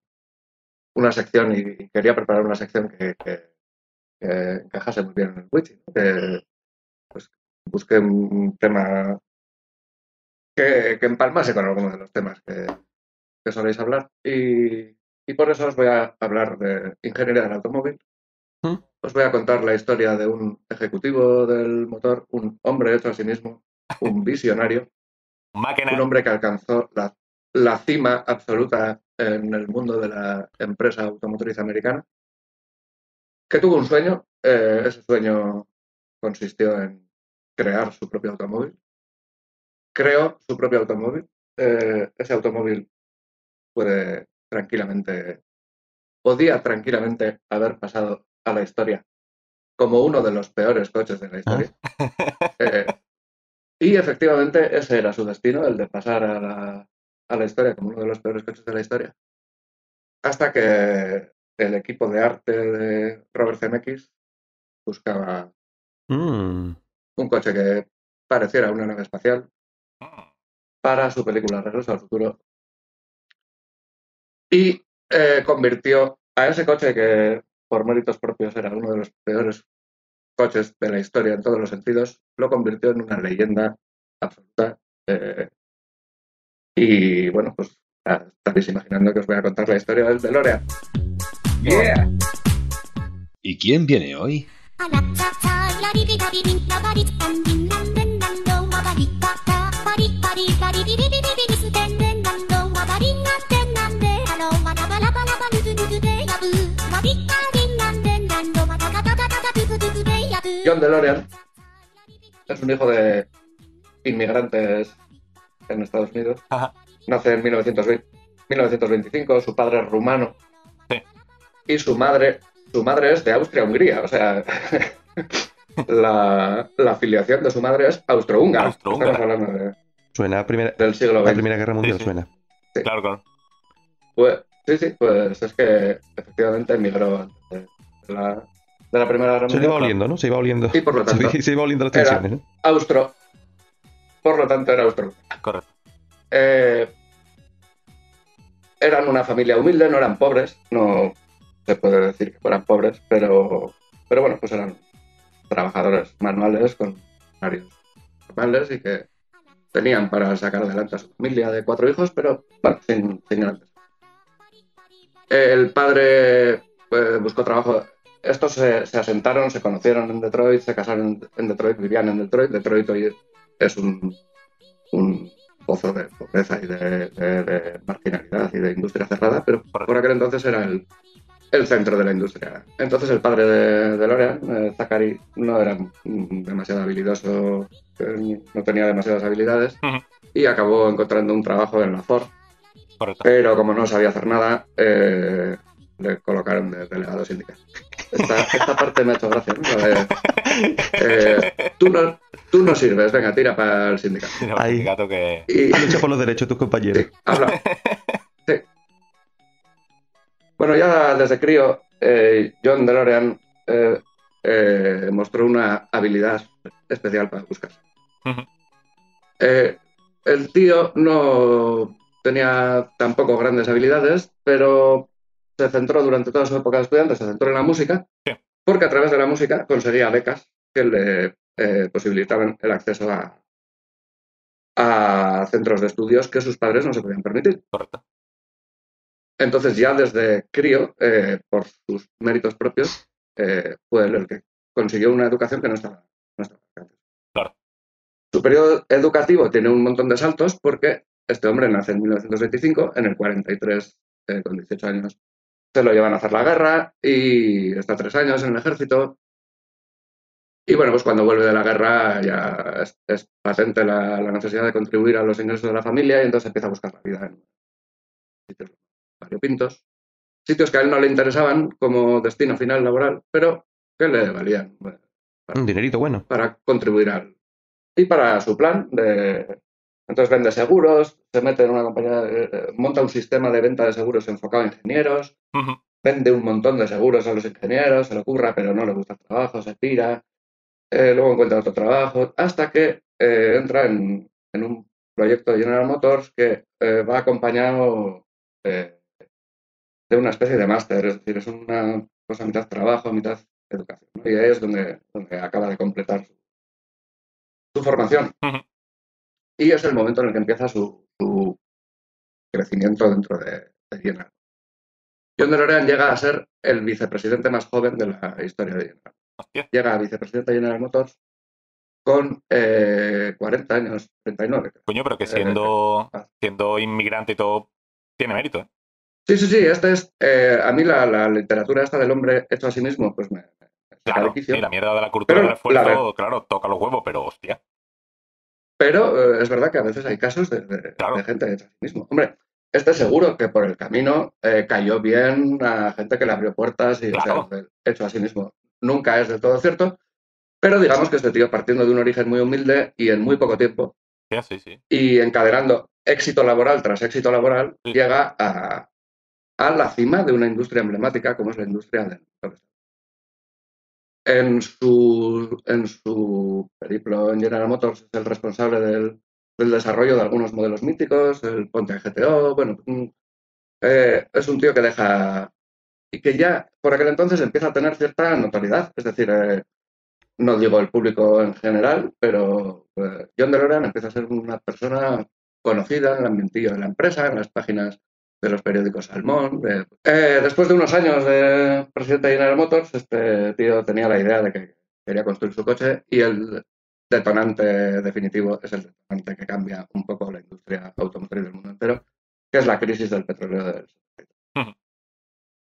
[SPEAKER 2] una sección y quería preparar una sección que encajase muy bien en el Witchy, ¿no? Pues busqué un tema que empalmase con algunos de los temas que soléis hablar y por eso os voy a hablar de ingeniería del automóvil. Os voy a contar la historia de un ejecutivo del motor, un hombre hecho a sí mismo, un visionario, un hombre que alcanzó la cima absoluta en el mundo de la empresa automotriz americana, que tuvo un sueño. Ese sueño consistió en crear su propio automóvil. Creó su propio automóvil. Ese automóvil podía tranquilamente haber pasado a la historia como uno de los peores coches de la historia. Y efectivamente ese era su destino, el de pasar a la historia como uno de los peores coches de la historia. Hasta que el equipo de arte de Robert Zemeckis buscaba un coche que pareciera una nave espacial para su película Regreso al Futuro. Y convirtió a ese coche, que por méritos propios era uno de los peores coches de la historia en todos los sentidos, lo convirtió en una leyenda absoluta. Y bueno, pues estaréis imaginando que os voy a contar la historia del DeLorean. ¡Yeah!
[SPEAKER 6] ¿Y quién viene hoy?
[SPEAKER 2] John DeLorean es un hijo de inmigrantes en Estados Unidos.
[SPEAKER 5] Ajá.
[SPEAKER 2] Nace en 1925, su padre es rumano.
[SPEAKER 5] Sí.
[SPEAKER 2] Y su madre es de Austria-Hungría, o sea, la afiliación de su madre es austrohúngara.
[SPEAKER 5] Austrohúngara.
[SPEAKER 2] Estamos hablando
[SPEAKER 3] Suena
[SPEAKER 2] del siglo
[SPEAKER 3] la
[SPEAKER 2] XX.
[SPEAKER 3] Primera Guerra Mundial,
[SPEAKER 5] sí.
[SPEAKER 3] suena.
[SPEAKER 2] Sí.
[SPEAKER 5] Claro.
[SPEAKER 2] Pues, sí, pues es que efectivamente emigró antes de la Primera Guerra
[SPEAKER 3] Se
[SPEAKER 2] Mundial.
[SPEAKER 3] iba oliendo, ¿no? Se iba oliendo.
[SPEAKER 2] Y por lo tanto,
[SPEAKER 3] Se iba oliendo las
[SPEAKER 2] era
[SPEAKER 3] tensiones, ¿no?
[SPEAKER 2] por lo tanto era austrohúngara.
[SPEAKER 5] Correcto.
[SPEAKER 2] Eran una familia humilde, no eran pobres, no se puede decir que fueran pobres, pero bueno, pues eran trabajadores manuales con salarios normales y que tenían para sacar adelante a su familia de 4 hijos, pero bueno, sin grandes. El padre buscó trabajo. Estos se asentaron, se conocieron en Detroit, se casaron en Detroit, vivían en Detroit. Detroit hoy es un pozo de pobreza y de marginalidad y de industria cerrada, pero por aquel entonces era el centro de la industria. Entonces el padre de DeLorean, Zachary, no era demasiado habilidoso, no tenía demasiadas habilidades y acabó encontrando un trabajo en la Ford.
[SPEAKER 5] Correcto.
[SPEAKER 2] Pero como no sabía hacer nada, le colocaron de delegado sindical. Esta parte me ha hecho gracia, ¿no? Tú no sirves, venga, tira para el sindicato.
[SPEAKER 3] Ahí.
[SPEAKER 5] Sindicato que...
[SPEAKER 3] Lucha por los derechos de tus compañeros.
[SPEAKER 2] Sí, habla. Sí. Bueno, ya desde crío, John DeLorean mostró una habilidad especial para buscar. El tío no tenía tampoco grandes habilidades, pero se centró durante toda su época de estudiante, se centró en la música, porque a través de la música conseguía becas que le posibilitaban el acceso a centros de estudios que sus padres no se podían permitir.
[SPEAKER 5] Correcto.
[SPEAKER 2] Entonces ya desde crío, por sus méritos propios, fue él el que consiguió una educación que no estaba
[SPEAKER 5] claro.
[SPEAKER 2] Su periodo educativo tiene un montón de saltos porque este hombre nace en 1925, en el 43, con 18 años, se lo llevan a hacer la guerra y está 3 años en el ejército. Y bueno, pues cuando vuelve de la guerra ya es patente la necesidad de contribuir a los ingresos de la familia y entonces empieza a buscar la vida en sitios variopintos, sitios que a él no le interesaban como destino final laboral, pero que le valían.
[SPEAKER 3] Un dinerito bueno.
[SPEAKER 2] Para contribuir y para su plan de... Entonces vende seguros, se mete en una compañía, monta un sistema de venta de seguros enfocado a ingenieros, vende un montón de seguros a los ingenieros, se le ocurra, pero no le gusta el trabajo, se tira, luego encuentra otro trabajo, hasta que entra en un proyecto de General Motors que va acompañado de una especie de máster, es decir, es una cosa mitad trabajo, mitad educación, ¿no? Y ahí es donde acaba de completar su formación. Y es el momento en el que empieza su crecimiento dentro de General. John DeLorean llega a ser el vicepresidente más joven de la historia de General. Llega a vicepresidente de General Motors con 40 años, 39.
[SPEAKER 5] Coño, pero que siendo inmigrante y todo, tiene mérito, ¿eh?
[SPEAKER 2] Sí, este es... a mí la literatura esta del hombre hecho a sí mismo, pues me
[SPEAKER 5] claro, sí, la mierda de la cultura del esfuerzo, claro, toca los huevos, pero hostia.
[SPEAKER 2] Pero es verdad que a veces hay casos de gente hecha a sí mismo. Hombre, este seguro que por el camino cayó bien a gente que le abrió puertas y,
[SPEAKER 5] claro.
[SPEAKER 2] o sea, hecho a sí mismo. Nunca es del todo cierto, pero digamos que este tío, partiendo de un origen muy humilde y en muy poco tiempo,
[SPEAKER 5] sí.
[SPEAKER 2] Y encadenando éxito laboral tras éxito laboral, llega a la cima de una industria emblemática como es la industria del en su periplo en General Motors es el responsable del desarrollo de algunos modelos míticos, el Pontiac GTO, bueno, es un tío que deja y que ya por aquel entonces empieza a tener cierta notoriedad, es decir, no digo el público en general, pero John DeLorean empieza a ser una persona conocida en el ambientillo de la empresa, en las páginas de los periódicos Salmón. Después de unos años de presidente de General Motors, este tío tenía la idea de que quería construir su coche y el detonante definitivo es el detonante que cambia un poco la industria automotriz del mundo entero, que es la crisis del petróleo del 73.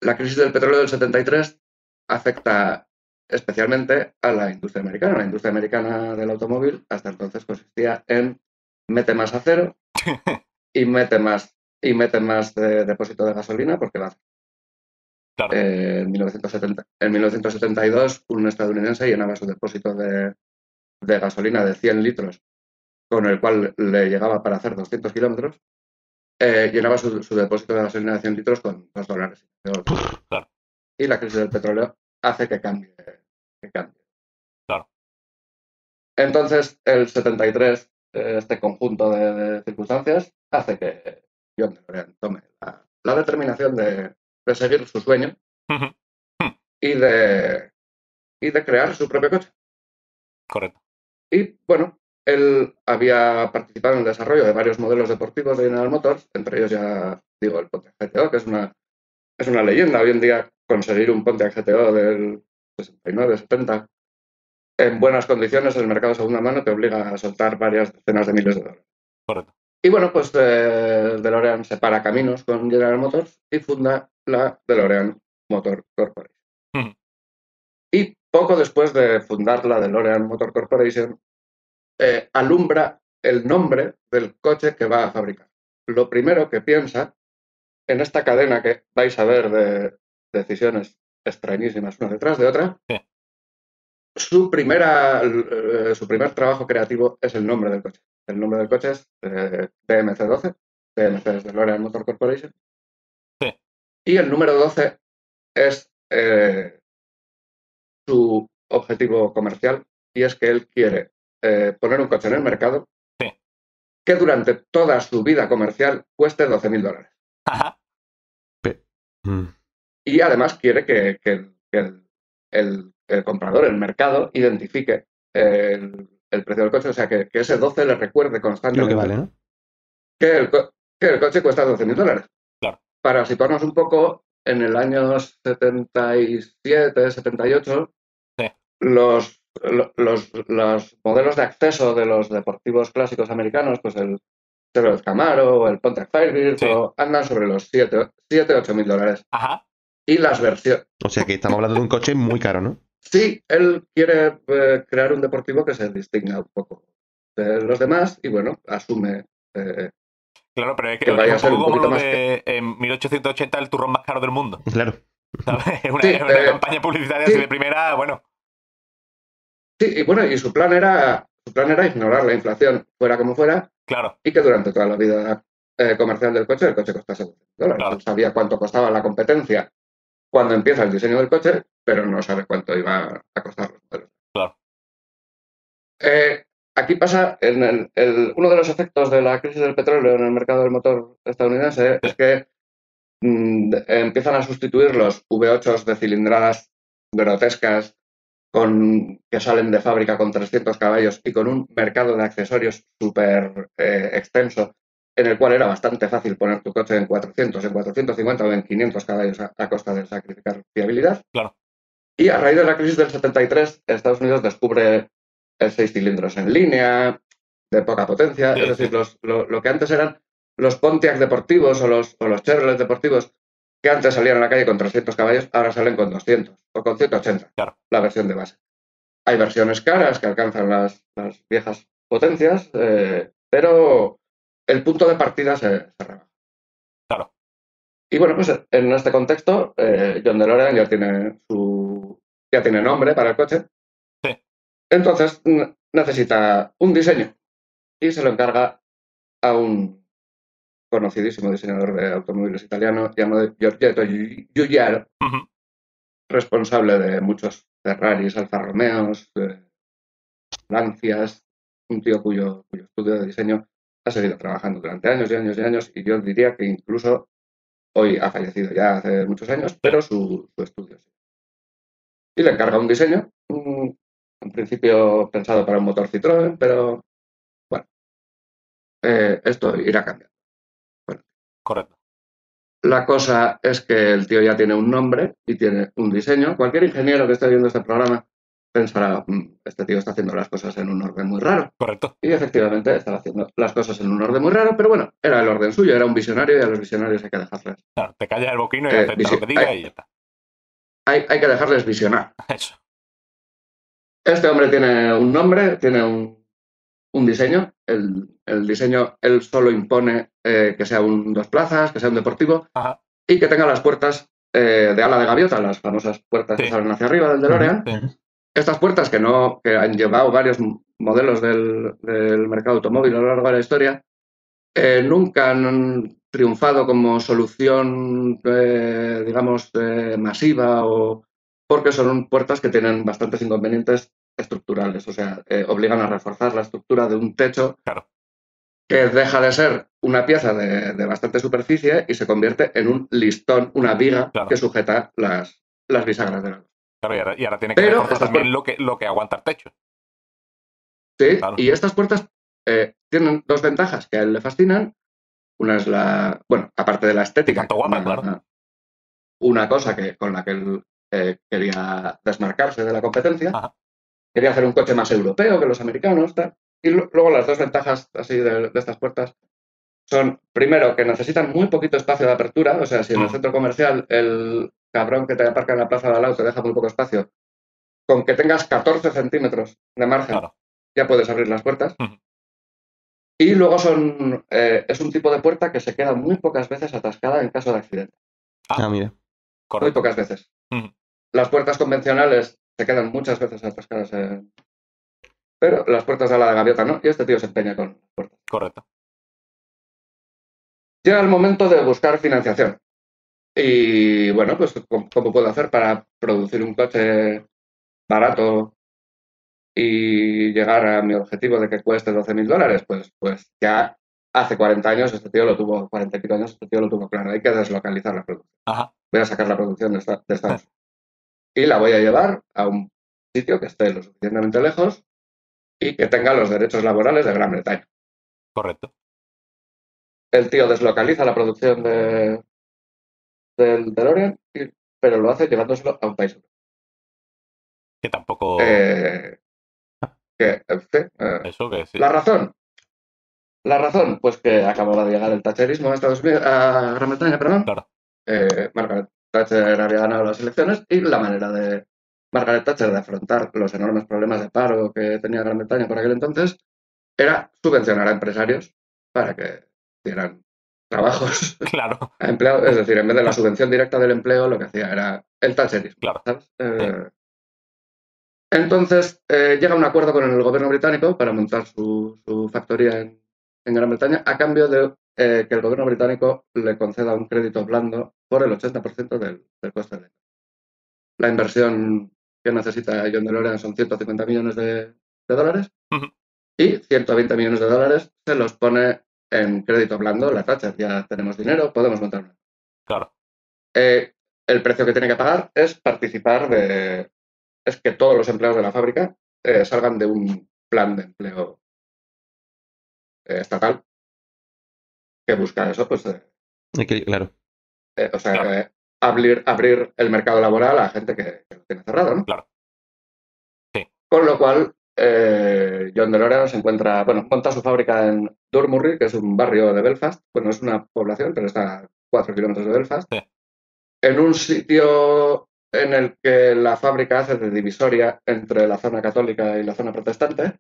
[SPEAKER 2] La crisis del petróleo del 73 afecta especialmente a la industria americana. La industria americana del automóvil hasta entonces consistía en mete más acero y mete más de depósito de gasolina porque va.
[SPEAKER 5] Claro.
[SPEAKER 2] En 1972, un estadounidense llenaba su depósito de gasolina de 100 litros, con el cual le llegaba para hacer 200 kilómetros. Llenaba su depósito de gasolina de 100 litros con $2.
[SPEAKER 5] Claro.
[SPEAKER 2] Y la crisis del petróleo hace que cambie.
[SPEAKER 5] Claro.
[SPEAKER 2] Entonces, el 73, este conjunto de circunstancias, hace que John DeLorean tome la determinación de seguir su sueño y de crear su propio coche.
[SPEAKER 5] Correcto.
[SPEAKER 2] Y bueno, él había participado en el desarrollo de varios modelos deportivos de General Motors, entre ellos ya digo el Pontiac GTO, que es una leyenda. Hoy en día conseguir un Pontiac GTO del 69, 70 en buenas condiciones en el mercado de segunda mano te obliga a soltar varias decenas de miles de dólares.
[SPEAKER 5] Correcto.
[SPEAKER 2] Y bueno, pues DeLorean separa caminos con General Motors y funda la DeLorean Motor Corporation. Y poco después de fundar la DeLorean Motor Corporation, alumbra el nombre del coche que va a fabricar. Lo primero que piensa en esta cadena que vais a ver de decisiones extrañísimas una detrás de otra,
[SPEAKER 5] sí.
[SPEAKER 2] Su primer trabajo creativo es el nombre del coche. El nombre del coche es DMC-12, DMC es DeLorean Motor Corporation.
[SPEAKER 5] Sí.
[SPEAKER 2] Y el número 12 es su objetivo comercial, y es que él quiere poner un coche en el mercado que durante toda su vida comercial cueste $12.000.
[SPEAKER 5] Ajá.
[SPEAKER 2] Y además quiere que el comprador, el mercado, identifique el precio del coche, o sea, que ese 12 le recuerde constantemente
[SPEAKER 3] lo que vale, ¿no?
[SPEAKER 2] que el coche cuesta $12.000.
[SPEAKER 5] Claro.
[SPEAKER 2] Para situarnos un poco, en el año 77, 78,
[SPEAKER 5] sí.
[SPEAKER 2] los modelos de acceso de los deportivos clásicos americanos, pues el Chevrolet Camaro o el Pontiac Firebird, andan sobre los $7.000-8.000.
[SPEAKER 5] Ajá.
[SPEAKER 2] Y las versiones...
[SPEAKER 3] O sea que estamos hablando de un coche muy caro, ¿no?
[SPEAKER 2] Sí, él quiere crear un deportivo que se distinga un poco de los demás y, bueno, asume...
[SPEAKER 5] claro, pero es
[SPEAKER 2] que vaya a ser un
[SPEAKER 5] como
[SPEAKER 2] poquito
[SPEAKER 5] lo
[SPEAKER 2] más
[SPEAKER 5] de en 1880 el turrón más caro del mundo.
[SPEAKER 3] Claro.
[SPEAKER 5] ¿Sabes? Es una campaña publicitaria así de primera, bueno.
[SPEAKER 2] Sí, y bueno, y su plan era ignorar la inflación, fuera como fuera,
[SPEAKER 5] claro.
[SPEAKER 2] Y que durante toda la vida comercial del coche, el coche costase $12.
[SPEAKER 5] Claro.
[SPEAKER 2] Él sabía cuánto costaba la competencia cuando empieza el diseño del coche, pero no sabe cuánto iba a costar los modelos.
[SPEAKER 5] Claro.
[SPEAKER 2] Aquí pasa, uno de los efectos de la crisis del petróleo en el mercado del motor estadounidense es que empiezan a sustituir los V8s de cilindradas grotescas que salen de fábrica con 300 caballos y con un mercado de accesorios súper extenso, en el cual era bastante fácil poner tu coche en 400, en 450 o en 500 caballos a costa de sacrificar fiabilidad.
[SPEAKER 5] Claro.
[SPEAKER 2] Y a raíz de la crisis del 73, Estados Unidos descubre el 6 cilindros en línea, de poca potencia,
[SPEAKER 5] Sí,
[SPEAKER 2] es decir, lo que antes eran los Pontiac deportivos o los Chevrolet deportivos, que antes salían a la calle con 300 caballos, ahora salen con 200 o con 180,
[SPEAKER 5] claro.
[SPEAKER 2] La versión de base. Hay versiones caras que alcanzan las viejas potencias, pero el punto de partida se rebaja.
[SPEAKER 5] Claro.
[SPEAKER 2] Y bueno, pues en este contexto, John DeLorean ya tiene nombre para el coche.
[SPEAKER 5] Sí.
[SPEAKER 2] Entonces necesita un diseño y se lo encarga a un conocidísimo diseñador de automóviles italiano llamado Giorgetto Giugiaro, responsable de muchos Ferraris, Alfa Romeos, Lancias, un tío cuyo estudio de diseño ha seguido trabajando durante años y años y años, y yo diría que incluso hoy ha fallecido ya hace muchos años, pero su estudio sí. Y le encarga un diseño, en principio pensado para un motor Citroën, pero bueno, esto irá cambiando. Bueno,
[SPEAKER 5] correcto.
[SPEAKER 2] La cosa es que el tío ya tiene un nombre y tiene un diseño. Cualquier ingeniero que esté viendo este programa pensará, este tío está haciendo las cosas en un orden muy raro.
[SPEAKER 5] Correcto.
[SPEAKER 2] Y efectivamente estaba haciendo las cosas en un orden muy raro, pero bueno, era el orden suyo, era un visionario y a los visionarios hay que dejarles.
[SPEAKER 5] Claro, te callas el boquino y aceptas lo que diga y ya está.
[SPEAKER 2] Hay que dejarles visionar.
[SPEAKER 5] Eso.
[SPEAKER 2] Este hombre tiene un nombre, tiene un diseño. El diseño, él solo impone que sea un 2 plazas, que sea un deportivo.
[SPEAKER 5] Ajá.
[SPEAKER 2] Y que tenga las puertas de ala de gaviota, las famosas puertas que salen hacia arriba del DeLorean. Estas puertas que han llevado varios modelos del mercado automóvil a lo largo de la historia, nunca han triunfado como solución, digamos, masiva, o porque son puertas que tienen bastantes inconvenientes estructurales, o sea, obligan a reforzar la estructura de un techo que deja de ser una pieza de bastante superficie y se convierte en un listón, una viga que sujeta las bisagras de la luz.
[SPEAKER 5] Claro, y ahora tiene que reforzar también lo que aguanta el techo.
[SPEAKER 2] Sí, claro. Y estas puertas tienen dos ventajas que a él le fascinan. Una es aparte de la estética, una cosa con la que él quería desmarcarse de la competencia. Ajá. Quería hacer un coche más europeo que los americanos, tal. Y luego las dos ventajas así de estas puertas son, primero, que necesitan muy poquito espacio de apertura. O sea, si en el centro comercial el cabrón que te aparca en la plaza de al lado te deja muy poco espacio, con que tengas 14 centímetros de margen, ya puedes abrir las puertas. Y luego es un tipo de puerta que se queda muy pocas veces atascada en caso de accidente.
[SPEAKER 3] Mira.
[SPEAKER 2] Correcto. Muy pocas veces. Las puertas convencionales se quedan muchas veces atascadas, pero las puertas de ala de gaviota no, y este tío se empeña con las puertas.
[SPEAKER 5] Correcto.
[SPEAKER 2] Llega el momento de buscar financiación. Y bueno, pues ¿cómo puedo hacer para producir un coche barato y llegar a mi objetivo de que cueste $12.000? Pues ya hace 40 años, 40 y pico años, este tío lo tuvo claro. Hay que deslocalizar la producción.
[SPEAKER 5] Ajá.
[SPEAKER 2] Voy a sacar la producción de Estados Unidos. Y la voy a llevar a un sitio que esté lo suficientemente lejos y que tenga los derechos laborales de Gran Bretaña.
[SPEAKER 5] Correcto.
[SPEAKER 2] El tío deslocaliza la producción del DeLorean, pero lo hace llevándoselo a un país.
[SPEAKER 5] Que tampoco...
[SPEAKER 2] Eso que sí. La razón, pues que acababa de llegar el thatcherismo a Gran Bretaña, perdón.
[SPEAKER 5] Claro.
[SPEAKER 2] Margaret Thatcher había ganado las elecciones y la manera de Margaret Thatcher de afrontar los enormes problemas de paro que tenía Gran Bretaña por aquel entonces era subvencionar a empresarios para que dieran trabajos a empleados. Es decir, en vez de la subvención directa del empleo, lo que hacía era el thatcherismo.
[SPEAKER 5] Claro.
[SPEAKER 2] ¿Sabes? Entonces, llega a un acuerdo con el gobierno británico para montar su factoría en Gran Bretaña, a cambio de que el gobierno británico le conceda un crédito blando por el 80% del coste de la inversión que necesita John DeLorean son 150 millones de dólares y 120 millones de dólares se los pone en crédito blando la Thatcher. Ya tenemos dinero, podemos montar una.
[SPEAKER 5] Claro.
[SPEAKER 2] El precio que tiene que pagar es es que todos los empleados de la fábrica salgan de un plan de empleo estatal que busca eso, pues...
[SPEAKER 3] claro.
[SPEAKER 2] O sea, abrir el mercado laboral a gente que lo tiene cerrado, ¿no?
[SPEAKER 5] Claro. Sí.
[SPEAKER 2] Con lo cual, John DeLorean monta su fábrica en Durmurry, que es un barrio de Belfast. Bueno, es una población, pero está a 4 kilómetros de Belfast.
[SPEAKER 5] Sí.
[SPEAKER 2] En un sitio en el que la fábrica hace de divisoria entre la zona católica y la zona protestante,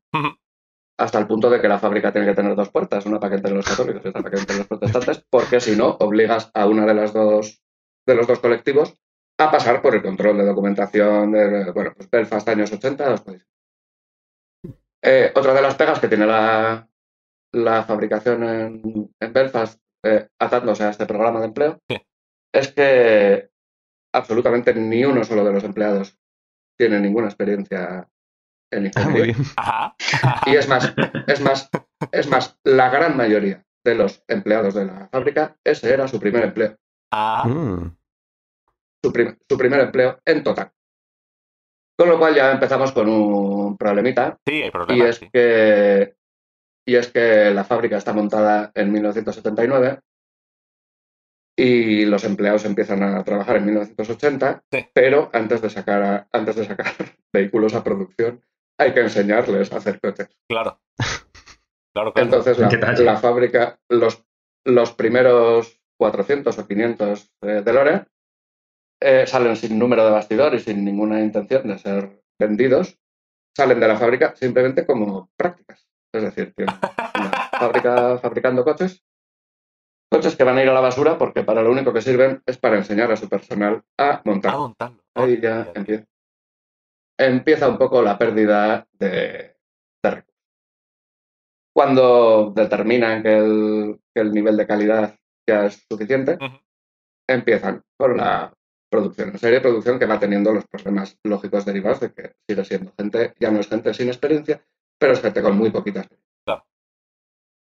[SPEAKER 2] hasta el punto de que la fábrica tiene que tener dos puertas, una para que entren los católicos y otra para que entren los protestantes, porque si no, obligas a una de los dos colectivos a pasar por el control de documentación de, pues Belfast años 80. Otra de las pegas que tiene la fabricación en Belfast, atándose a este programa de empleo, es que absolutamente ni uno solo de los empleados tiene ninguna experiencia en ingeniería. Y es más, la gran mayoría de los empleados de la fábrica, ese era su primer empleo. Su primer empleo en total. Con lo cual ya empezamos con un problemita.
[SPEAKER 5] Sí, hay problemas.
[SPEAKER 2] Y es que la fábrica está montada en 1979 y los empleados empiezan a trabajar en 1980, pero antes de sacar vehículos a producción hay que enseñarles a hacer coches.
[SPEAKER 5] Claro.
[SPEAKER 2] Entonces la fábrica, los primeros 400 o 500 DeLorean salen sin número de bastidor y sin ninguna intención de ser vendidos. Salen de la fábrica simplemente como prácticas. Es decir, tienen una fábrica fabricando coches, coches que van a ir a la basura porque para lo único que sirven es para enseñar a su personal a montar.
[SPEAKER 5] A montarlo.
[SPEAKER 2] Ahí ya empieza un poco la pérdida de recursos. Cuando determinan que el nivel de calidad ya es suficiente, empiezan con la producción, una serie de producción que va teniendo los problemas lógicos derivados de que sigue siendo gente, ya no es gente sin experiencia, pero es gente con muy poquita experiencia.
[SPEAKER 5] Claro.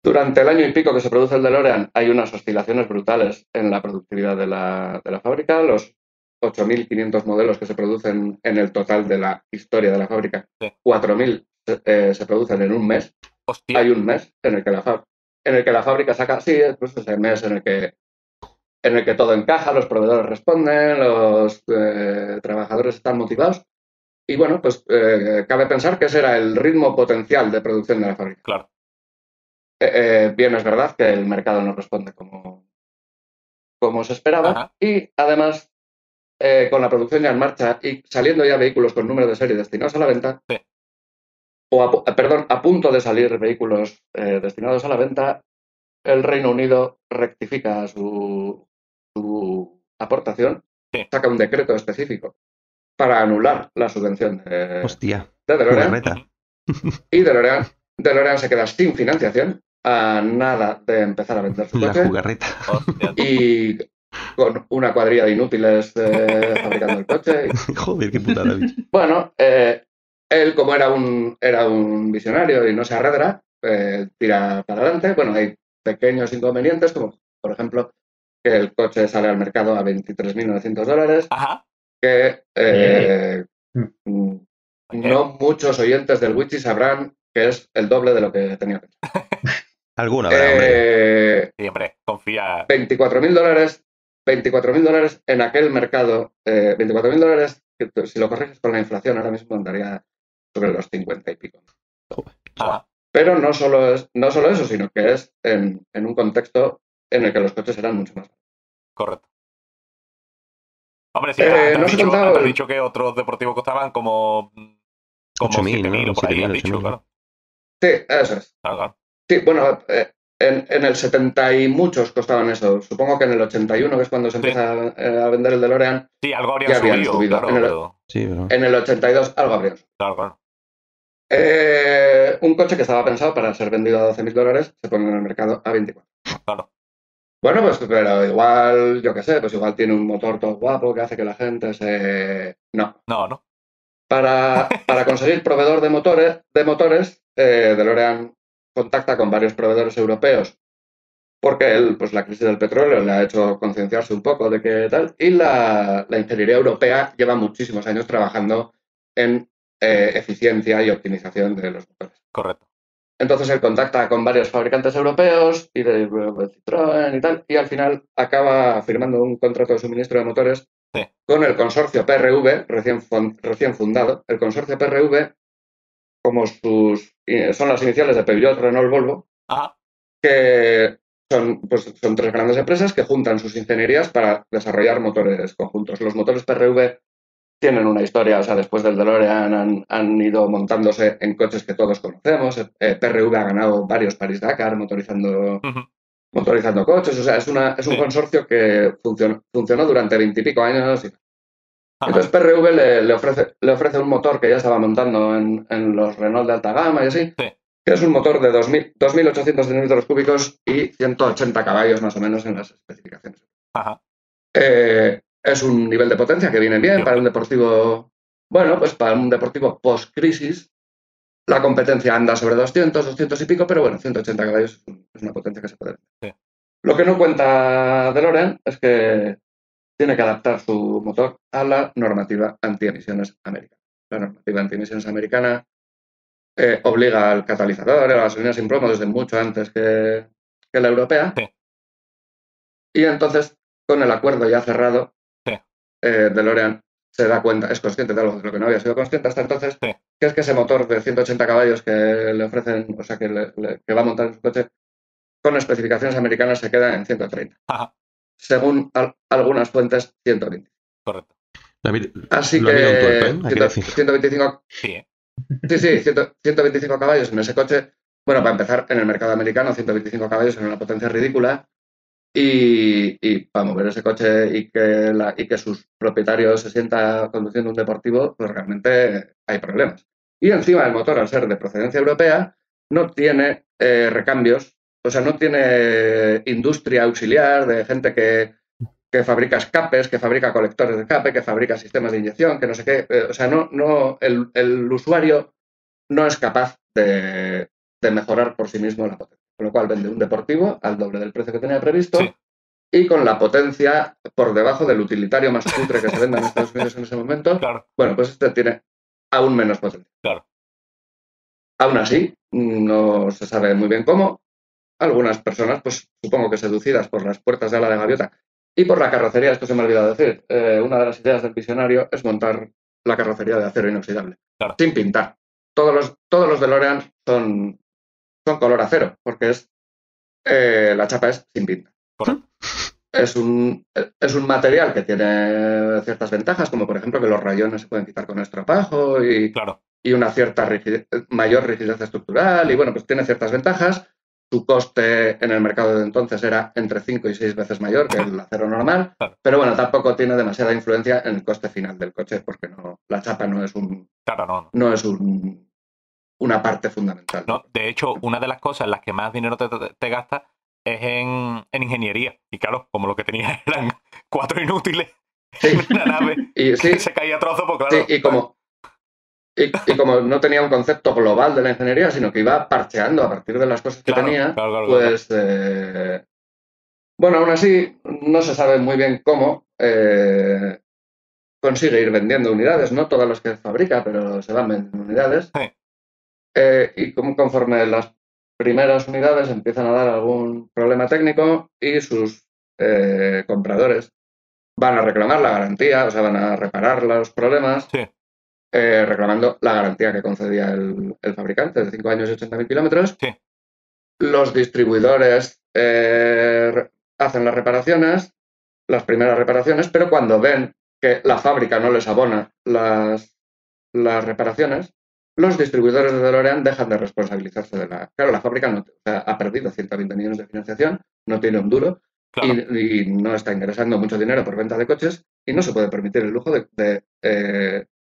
[SPEAKER 2] Durante el año y pico que se produce el DeLorean hay unas oscilaciones brutales en la productividad de la fábrica. Los 8.500 modelos que se producen en el total de la historia de la fábrica, 4.000 se producen en un mes.
[SPEAKER 5] Hostia.
[SPEAKER 2] Hay un mes en el que la fábrica saca, sí, pues ese mes en el que todo encaja, los proveedores responden, los trabajadores están motivados. Y bueno, pues cabe pensar que ese era el ritmo potencial de producción de la fábrica.
[SPEAKER 5] Claro.
[SPEAKER 2] Bien, es verdad que el mercado no responde como se esperaba.
[SPEAKER 5] Ajá.
[SPEAKER 2] Y además, con la producción ya en marcha y saliendo ya vehículos con número de serie destinados a la venta,
[SPEAKER 5] Sí.
[SPEAKER 2] a punto de salir vehículos destinados a la venta, el Reino Unido rectifica su aportación,
[SPEAKER 5] Sí.
[SPEAKER 2] saca un decreto específico para anular la subvención
[SPEAKER 3] Hostia.
[SPEAKER 2] de DeLorean.
[SPEAKER 3] Jugarreta.
[SPEAKER 2] Y DeLorean se queda sin financiación, a nada de empezar a vender su
[SPEAKER 3] La
[SPEAKER 2] coche
[SPEAKER 3] jugarreta.
[SPEAKER 5] Hostia.
[SPEAKER 2] y con una cuadrilla de inútiles fabricando el coche.
[SPEAKER 3] Joder, qué putada, bicho.
[SPEAKER 2] Bueno, él como era un visionario y no se arredra, tira para adelante. Bueno, hay pequeños inconvenientes, como por ejemplo que el coche sale al mercado a $23.900,
[SPEAKER 5] Ajá.
[SPEAKER 2] que no muchos oyentes del Witchy sabrán que es el doble de lo que tenía pensado.
[SPEAKER 3] Alguna, ¿verdad, hombre?
[SPEAKER 5] Sí, hombre, confía.
[SPEAKER 2] $24.000 en aquel mercado, $24.000, que si lo corriges con la inflación ahora mismo andaría sobre los 50 y pico.
[SPEAKER 5] Ajá.
[SPEAKER 2] Pero no solo eso, sino que es en un contexto en el que los coches eran mucho más.
[SPEAKER 5] Correcto. Hombre, sí,
[SPEAKER 2] no os he contado
[SPEAKER 5] has dicho que otros deportivos costaban como
[SPEAKER 3] 8.000,
[SPEAKER 5] 7.000
[SPEAKER 3] ¿no?
[SPEAKER 5] o por ahí,
[SPEAKER 3] 7.000,
[SPEAKER 5] has dicho,
[SPEAKER 3] 8.000.
[SPEAKER 5] claro.
[SPEAKER 2] Sí, eso es.
[SPEAKER 5] Claro.
[SPEAKER 2] Sí, bueno, en el 70 y muchos costaban eso. Supongo que en el 81, que es cuando se empieza a vender el DeLorean,
[SPEAKER 5] Sí, algo
[SPEAKER 2] ya
[SPEAKER 5] habrían
[SPEAKER 2] habían
[SPEAKER 5] subido.
[SPEAKER 2] subido.
[SPEAKER 5] Claro,
[SPEAKER 3] Sí, pero...
[SPEAKER 2] En el 82 algo habrían subido.
[SPEAKER 5] Claro.
[SPEAKER 2] Un coche que estaba pensado para ser vendido a $12.000 se pone en el mercado a 24.
[SPEAKER 5] Claro.
[SPEAKER 2] Bueno, pues pero igual, yo qué sé, pues igual tiene un motor todo guapo que hace que la gente se... No. Para conseguir proveedor de motores, DeLorean contacta con varios proveedores europeos porque la crisis del petróleo le ha hecho concienciarse un poco de qué tal, y la ingeniería europea lleva muchísimos años trabajando en eficiencia y optimización de los motores.
[SPEAKER 5] Correcto.
[SPEAKER 2] Entonces él contacta con varios fabricantes europeos y de Citroën y tal, y al final acaba firmando un contrato de suministro de motores con el consorcio PRV, recién fundado. El consorcio PRV, como son las iniciales de Peugeot, Renault, Volvo, que son 3 grandes empresas que juntan sus ingenierías para desarrollar motores conjuntos. Los motores PRV tienen una historia, o sea, después del DeLorean han ido montándose en coches que todos conocemos. PRV ha ganado varios París-Dakar motorizando coches, o sea, es un consorcio que funcionó durante 20 y pico años. Entonces PRV le ofrece un motor que ya estaba montando en los Renault de alta gama y así, que es un motor de 2.800 centímetros cúbicos y 180 caballos más o menos en las especificaciones. Es un nivel de potencia que viene bien para un deportivo, pues para un deportivo post-crisis. La competencia anda sobre 200 y pico, pero bueno, 180 caballos es una potencia que se puede ver. Lo que no cuenta DeLorean es que tiene que adaptar su motor a la normativa antiemisiones americana. La normativa antiemisiones americana obliga al catalizador, a la gasolina sin plomo desde mucho antes que la europea. Y entonces, con el acuerdo ya cerrado, DeLorean se da cuenta, es consciente de algo de lo que no había sido consciente hasta entonces, que es que ese motor de 180 caballos que le ofrecen, o sea, que va a montar en su coche, con especificaciones americanas se queda en 130. Según algunas fuentes, 120.
[SPEAKER 5] Correcto.
[SPEAKER 2] Así que 125... Sí, 125 caballos en ese coche. Bueno, para empezar, en el mercado americano, 125 caballos en una potencia ridícula. Y para mover ese coche y que sus propietarios se sientan conduciendo un deportivo, pues realmente hay problemas. Y encima el motor, al ser de procedencia europea, no tiene recambios, o sea, no tiene industria auxiliar de gente que fabrica escapes, que fabrica colectores de escape, que fabrica sistemas de inyección, que no sé qué. O sea, el usuario no es capaz de mejorar por sí mismo la potencia. Con lo cual vende un deportivo al doble del precio que tenía previsto
[SPEAKER 5] Sí.
[SPEAKER 2] y con la potencia por debajo del utilitario más cutre que se venda en Estados Unidos en ese momento.
[SPEAKER 5] Claro,
[SPEAKER 2] Bueno, pues este tiene aún menos potencia.
[SPEAKER 5] claro.
[SPEAKER 2] Aún así, no se sabe muy bien cómo. Algunas personas, pues supongo que seducidas por las puertas de ala de gaviota y por la carrocería, esto se me ha olvidado decir, una de las ideas del visionario es montar la carrocería de acero inoxidable,
[SPEAKER 5] Claro.
[SPEAKER 2] sin pintar. Todos los DeLorean son color acero, porque la chapa es sin pinta.
[SPEAKER 5] Correcto.
[SPEAKER 2] Es un material que tiene ciertas ventajas, como por ejemplo que los rayones se pueden quitar con estropajo
[SPEAKER 5] Claro.
[SPEAKER 2] y una cierta mayor rigidez estructural, y bueno, pues tiene ciertas ventajas. Su coste en el mercado de entonces era entre 5 y 6 veces mayor que el acero normal,
[SPEAKER 5] Claro.
[SPEAKER 2] pero bueno, tampoco tiene demasiada influencia en el coste final del coche, porque la chapa no es
[SPEAKER 5] Claro,
[SPEAKER 2] no es una parte fundamental.
[SPEAKER 5] no. De hecho, una de las cosas en las que más dinero te gastas es en ingeniería. Y claro, como lo que tenía eran 4 inútiles en una nave
[SPEAKER 2] Y sí,
[SPEAKER 5] que se caía a trozos, pues claro.
[SPEAKER 2] sí, y como no tenía un concepto global de la ingeniería, sino que iba parcheando a partir de las cosas que
[SPEAKER 5] Claro,
[SPEAKER 2] tenía,
[SPEAKER 5] claro.
[SPEAKER 2] pues bueno, aún así no se sabe muy bien cómo consigue ir vendiendo unidades, no todas las que fabrica, pero se van vendiendo unidades.
[SPEAKER 5] Sí.
[SPEAKER 2] Y conforme las primeras unidades empiezan a dar algún problema técnico y sus compradores van a reclamar la garantía, o sea, van a reparar los problemas,
[SPEAKER 5] Sí.
[SPEAKER 2] reclamando la garantía que concedía el fabricante de 5 años y 80.000 kilómetros.
[SPEAKER 5] Sí.
[SPEAKER 2] Los distribuidores hacen las primeras reparaciones, pero cuando ven que la fábrica no les abona las reparaciones, los distribuidores de DeLorean dejan de responsabilizarse de Claro, la fábrica ha perdido 120 millones de financiación, no tiene un duro,
[SPEAKER 5] Claro.
[SPEAKER 2] y no está ingresando mucho dinero por venta de coches y no se puede permitir el lujo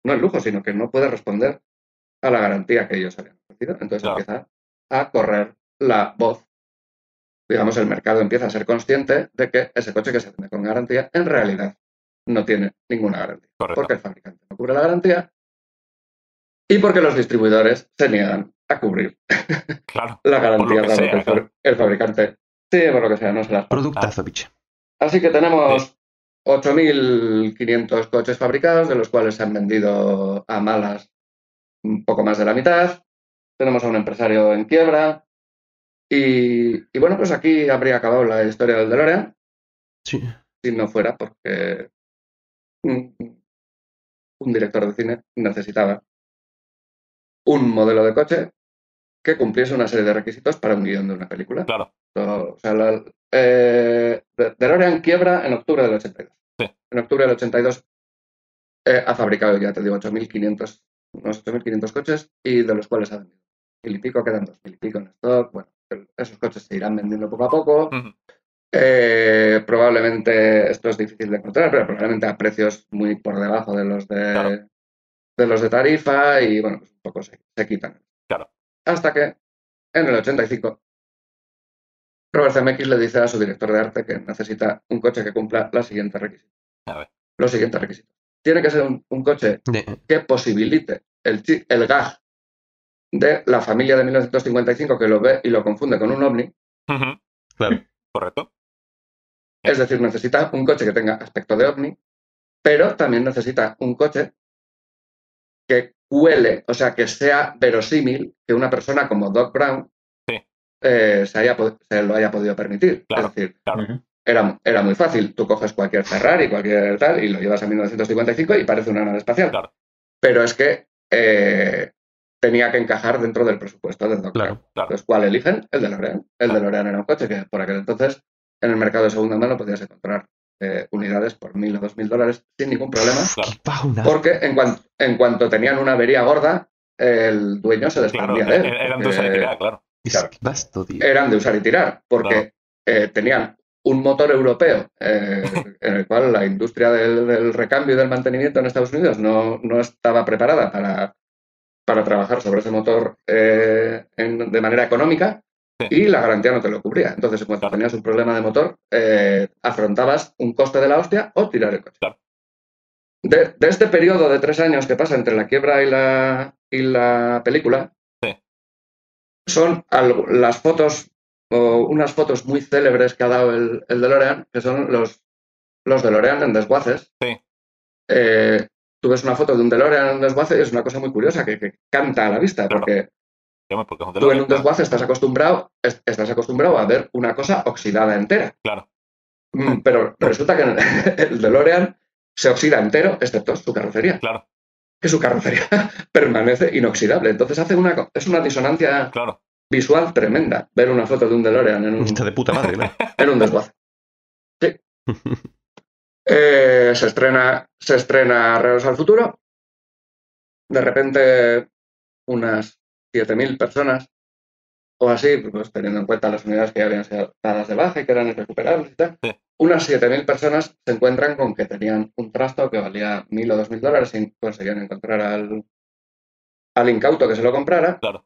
[SPEAKER 2] no el lujo, sino que no puede responder a la garantía que ellos habían ofrecido. Entonces
[SPEAKER 5] Claro.
[SPEAKER 2] empieza a correr la voz. Digamos, el mercado empieza a ser consciente de que ese coche que se vende con garantía en realidad no tiene ninguna garantía.
[SPEAKER 5] Correcto.
[SPEAKER 2] Porque el fabricante no cubre la garantía y porque los distribuidores se niegan a cubrir
[SPEAKER 5] Claro.
[SPEAKER 2] la
[SPEAKER 5] Por lo
[SPEAKER 2] garantía
[SPEAKER 5] que
[SPEAKER 2] dado
[SPEAKER 5] sea,
[SPEAKER 2] que
[SPEAKER 5] claro.
[SPEAKER 2] el fabricante, sí, por lo que sea, no se las paga.
[SPEAKER 3] Productazo, bicho.
[SPEAKER 2] Así que tenemos 8.500 coches fabricados, de los cuales se han vendido a malas un poco más de la mitad. Tenemos a un empresario en quiebra. Y bueno, pues aquí habría acabado la historia del DeLorean,
[SPEAKER 3] Sí.
[SPEAKER 2] si no fuera porque un director de cine necesitaba un modelo de coche que cumpliese una serie de requisitos para un guión de una película.
[SPEAKER 5] Claro.
[SPEAKER 2] O sea, DeLorean quiebra en octubre del 82.
[SPEAKER 5] Sí.
[SPEAKER 2] En octubre del 82 ha fabricado, ya te digo, unos 8.500 coches, y de los cuales ha vendido 1.000 y pico, quedan 2.000 y pico en stock. Bueno, esos coches se irán vendiendo poco a poco.
[SPEAKER 5] Ujú.
[SPEAKER 2] Probablemente, esto es difícil de encontrar, pero probablemente a precios muy por debajo de los
[SPEAKER 5] Claro.
[SPEAKER 2] de los de tarifa, y bueno, pues un poco se quitan.
[SPEAKER 5] Claro.
[SPEAKER 2] Hasta que en el 85 Robert Zemeckis le dice a su director de arte que necesita un coche que cumpla los siguientes requisitos.
[SPEAKER 5] A ver.
[SPEAKER 2] Los siguientes requisitos. Tiene que ser un coche que posibilite el gag de la familia de 1955 que lo ve y lo confunde con un ovni.
[SPEAKER 5] Ujú.
[SPEAKER 3] Claro.
[SPEAKER 5] Correcto.
[SPEAKER 2] Es decir, necesita un coche que tenga aspecto de ovni, pero también necesita un coche que cuele, o sea, que sea verosímil que una persona como Doc Brown
[SPEAKER 5] Sí.
[SPEAKER 2] se lo haya podido permitir.
[SPEAKER 5] Claro.
[SPEAKER 2] Es decir,
[SPEAKER 5] Claro.
[SPEAKER 2] era muy fácil. Tú coges cualquier Ferrari, cualquier tal, y lo llevas a 1955 y parece una nave espacial.
[SPEAKER 5] Claro.
[SPEAKER 2] Pero es que tenía que encajar dentro del presupuesto del Doc Brown.
[SPEAKER 3] Claro.
[SPEAKER 5] Claro.
[SPEAKER 2] Entonces, ¿cuál eligen? El DeLorean. El DeLorean era un coche que por aquel entonces en el mercado de segunda mano podías encontrar unidades por $1.000 o $2.000 sin ningún problema.
[SPEAKER 5] Claro.
[SPEAKER 3] Qué pauna.
[SPEAKER 2] Porque en cuanto tenían una avería gorda, el dueño se
[SPEAKER 5] Claro.
[SPEAKER 2] desprendía de él.
[SPEAKER 5] Eran de usar y tirar, claro.
[SPEAKER 3] Es
[SPEAKER 2] claro.
[SPEAKER 3] que basto, tío.
[SPEAKER 2] Eran de usar y tirar, porque tenían un motor europeo en el cual la industria del recambio y del mantenimiento en Estados Unidos no estaba preparada para trabajar sobre ese motor de manera económica y la garantía no te lo cubría. Entonces, cuando tenías un problema de motor, afrontabas un coste de la hostia o tirar el coche.
[SPEAKER 5] Claro.
[SPEAKER 2] De este periodo de 3 años que pasa entre la quiebra y la película, son las fotos o unas fotos muy célebres que ha dado el DeLorean, que son los DeLorean en desguaces.
[SPEAKER 5] Sí.
[SPEAKER 2] Tú ves una foto de un DeLorean en desguace y es una cosa muy curiosa que canta a la vista,
[SPEAKER 5] Claro.
[SPEAKER 2] porque
[SPEAKER 5] Es un DeLorean,
[SPEAKER 2] tú en un desguace estás acostumbrado a ver una cosa oxidada entera.
[SPEAKER 5] Claro.
[SPEAKER 2] Pero resulta que el DeLorean se oxida entero, excepto su carrocería.
[SPEAKER 5] Claro.
[SPEAKER 2] Que su carrocería permanece inoxidable. Entonces es una disonancia visual tremenda ver una foto de un DeLorean
[SPEAKER 3] Está de puta madre, ¿no?
[SPEAKER 2] en un desguace. Sí. Se estrena Regreso al Futuro. De repente, unas 7.000 personas o así, pues teniendo en cuenta las unidades que ya habían sido dadas de baja y que eran irrecuperables y tal, unas 7.000 personas se encuentran con que tenían un trasto que valía $1.000 o $2.000 y conseguían encontrar al incauto que se lo comprara.
[SPEAKER 5] Claro.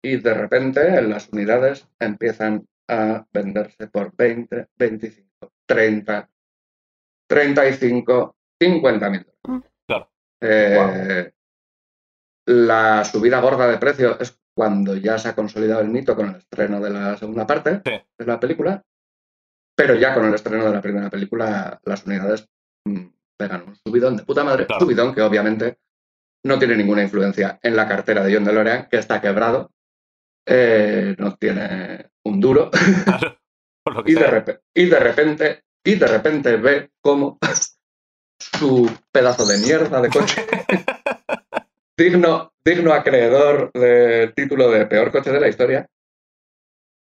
[SPEAKER 2] Y de repente las unidades empiezan a venderse por 20, 25, 30, 35, 50.000
[SPEAKER 5] Claro.
[SPEAKER 2] La subida gorda de precio es cuando ya se ha consolidado el mito con el estreno de la segunda parte de la película, pero ya con el estreno de la primera película las unidades pegan un subidón de puta madre, subidón que obviamente no tiene ninguna influencia en la cartera de John DeLorean, que está quebrado, no tiene un duro,
[SPEAKER 5] Claro. Por lo que
[SPEAKER 2] y de repente ve cómo su pedazo de mierda de coche digno acreedor del título de peor coche de la historia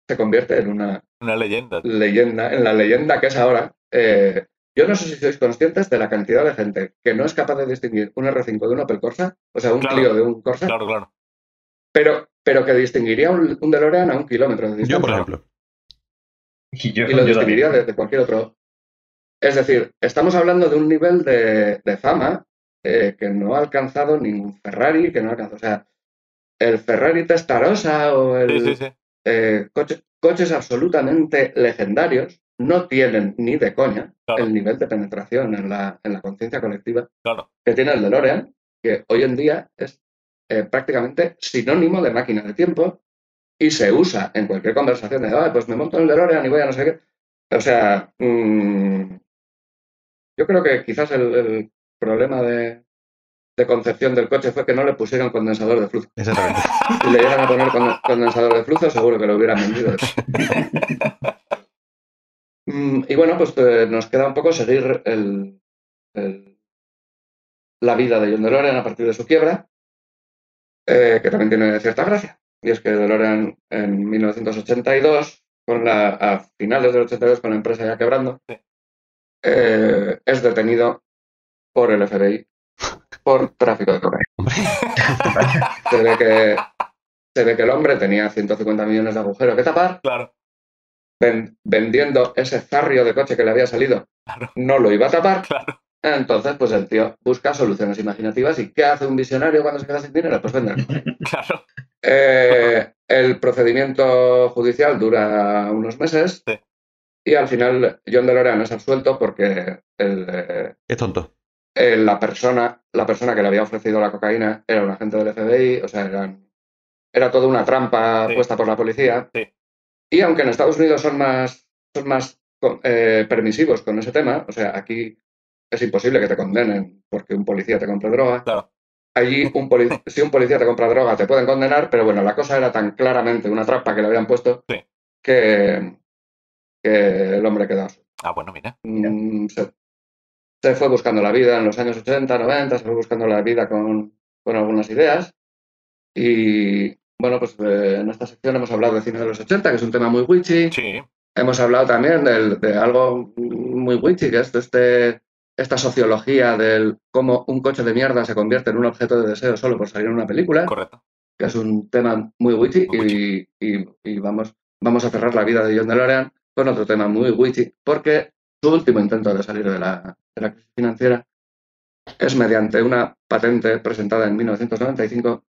[SPEAKER 2] se convierte en una
[SPEAKER 5] leyenda.
[SPEAKER 2] En la leyenda que es ahora. Yo no sé si sois conscientes de la cantidad de gente que no es capaz de distinguir un R5 de un Opel Corsa, o sea, un Clio de un Corsa,
[SPEAKER 5] Claro.
[SPEAKER 2] pero que distinguiría un DeLorean a 1 kilómetro de distancia.
[SPEAKER 3] Yo, por ejemplo.
[SPEAKER 2] Y lo distinguiría de cualquier otro. Es decir, estamos hablando de un nivel de fama que no ha alcanzado ningún Ferrari, o sea, el Ferrari Testarossa o coches absolutamente legendarios no tienen ni de coña el nivel de penetración en la conciencia colectiva que tiene el DeLorean, que hoy en día es prácticamente sinónimo de máquina de tiempo y se usa en cualquier conversación de, pues me monto en el DeLorean y voy a no sé qué. O sea, yo creo que quizás el problema de concepción del coche fue que no le pusieron condensador de flujo.
[SPEAKER 3] Exactamente.
[SPEAKER 2] Si le llegan a poner condensador de flujo, seguro que lo hubieran vendido. Y bueno, pues nos queda un poco seguir la vida de John DeLorean a partir de su quiebra, que también tiene cierta gracia. Y es que DeLorean en 1982, a finales del 82, con la empresa ya quebrando, es detenido por el FBI por tráfico de cocaína. Se ve que el hombre tenía 150 millones de agujeros que tapar.
[SPEAKER 5] Claro.
[SPEAKER 2] Vendiendo ese zarrio de coche que le había salido, no lo iba a tapar.
[SPEAKER 5] Claro.
[SPEAKER 2] Entonces, pues el tío busca soluciones imaginativas. ¿Y qué hace un visionario cuando se queda sin dinero? Pues vender.
[SPEAKER 5] Claro.
[SPEAKER 2] El procedimiento judicial dura unos meses y al final John DeLorean es absuelto porque
[SPEAKER 3] es tonto.
[SPEAKER 2] La persona que le había ofrecido la cocaína era un agente del FBI, o sea, era toda una trampa puesta por la policía. Y aunque en Estados Unidos son más permisivos con ese tema, o sea, aquí es imposible que te condenen porque un policía te compre droga.
[SPEAKER 5] Claro.
[SPEAKER 2] Allí, si un policía te compra droga, te pueden condenar, pero bueno, la cosa era tan claramente una trampa que le habían puesto que el hombre quedó.
[SPEAKER 5] Bueno, mira.
[SPEAKER 2] Se fue buscando la vida en los años 80, 90, se fue buscando la vida con algunas ideas. Y bueno, pues en esta sección hemos hablado de cine de los 80, que es un tema muy witchy.
[SPEAKER 5] Sí.
[SPEAKER 2] Hemos hablado también de algo muy witchy, que es esta sociología del cómo un coche de mierda se convierte en un objeto de deseo solo por salir en una película.
[SPEAKER 5] Correcto.
[SPEAKER 2] Que es un tema muy witchy. Y vamos a cerrar la vida de John DeLorean con otro tema muy witty, porque su último intento de salir de la crisis financiera es mediante una patente presentada en 1995,